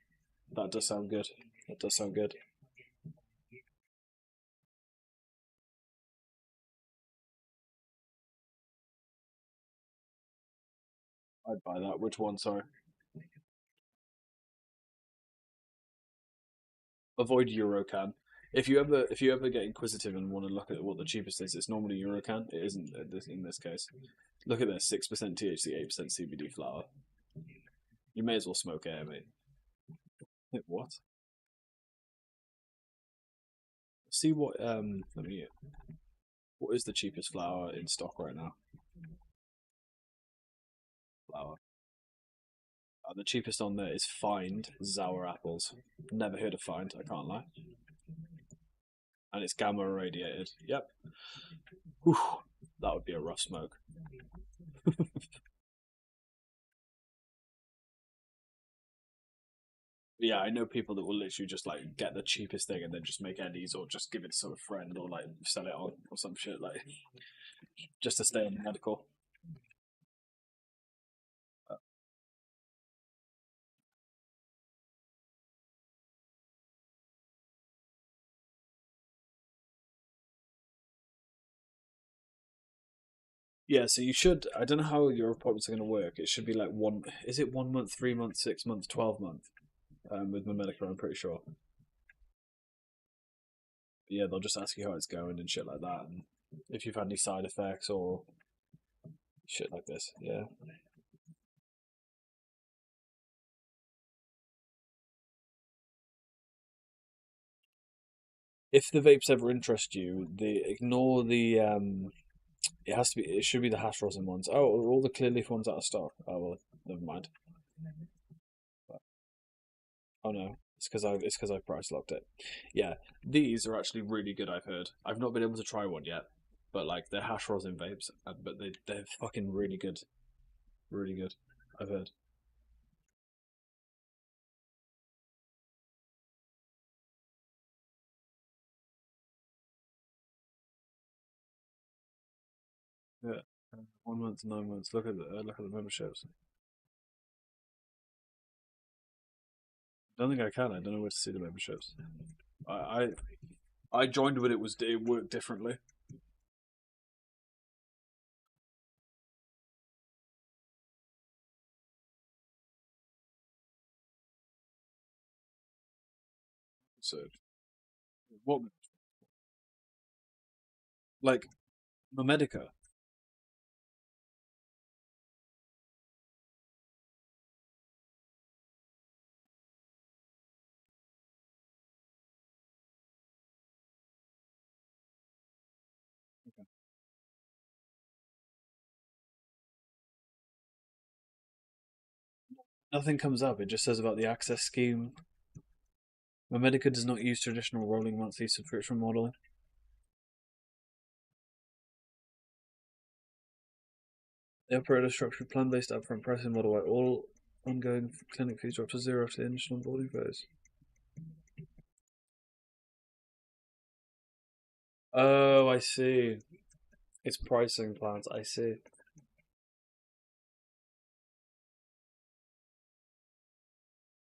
That does sound good. That does sound good. I'd buy that. Which one? Sorry. Avoid Eurocan. If you ever get inquisitive and want to look at what the cheapest is, it's normally Eurocan. It isn't in this case. Look at this: 6% THC, 8% CBD flower. You may as well smoke air, mate. Wait, what? See what? Let me. What is the cheapest flower in stock right now? Flower. The cheapest on there is Find Sour Apples. Never heard of Find. I can't lie. And it's gamma irradiated. Yep. Whew, that would be a rough smoke. Yeah, I know people that will literally just like get the cheapest thing and then just make eddies or just give it to a friend or like sell it on or some shit like just to stay in the medical. Yeah, so you should. I don't know how your appointments are going to work. It should be like one. Is it 1 month, 3 months, 6 months, 12 month? With my medical, I'm pretty sure. Yeah, they'll just ask you how it's going and shit like that, and if you've had any side effects or shit like this. Yeah. If the vapes ever interest you, the ignore the It has to be. It should be the hash rosin ones. Oh, are all the clear leaf ones out of stock? Oh well, never mind. Oh no, it's because I price locked it. Yeah, these are actually really good. I've heard. I've not been able to try one yet, but like they're hash rosin vapes, but they're fucking really good. Really good. I've heard. Yeah. 1 month, 9 months. Look at the memberships. I don't think I can. I don't know where to see the memberships. I I, I joined when it worked differently. So what like Medica? Nothing comes up. It just says about the access scheme. Medica does not use traditional rolling monthly subscription model. They operate a structured plan-based upfront pricing model where all ongoing clinic fees are up to zero after the initial onboarding phase. Oh, I see. It's pricing plans. I see.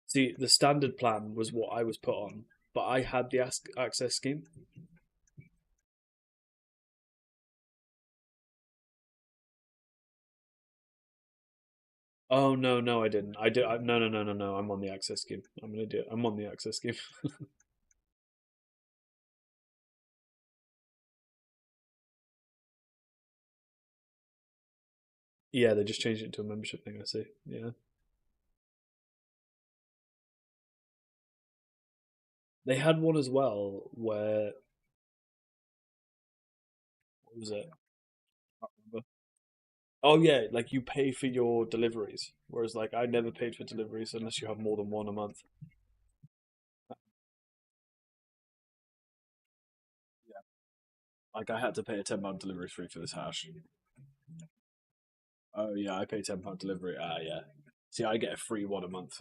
See, the standard plan was what I was put on, but I had the access scheme. Oh no, no, I didn't. I did. No, no, no, no, no. I'm on the access scheme. I'm an idiot. I'm on the access scheme. Yeah, they just changed it to a membership thing. I see. Yeah, they had one as well where what was it? I can't remember. Oh yeah, like you pay for your deliveries, whereas like I never paid for deliveries unless you have more than one a month. Yeah, like I had to pay a £10 delivery fee for this hash. Oh yeah, I pay £10 delivery. Ah yeah. See, I get a free one a month,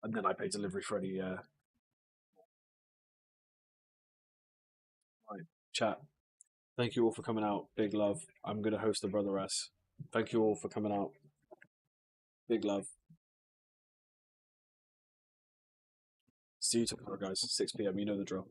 and then I pay delivery for any. Right, chat. Thank you all for coming out. Big love. I'm gonna host the Brother S. Thank you all for coming out. Big love. See you tomorrow, guys. 6 p.m. You know the drill.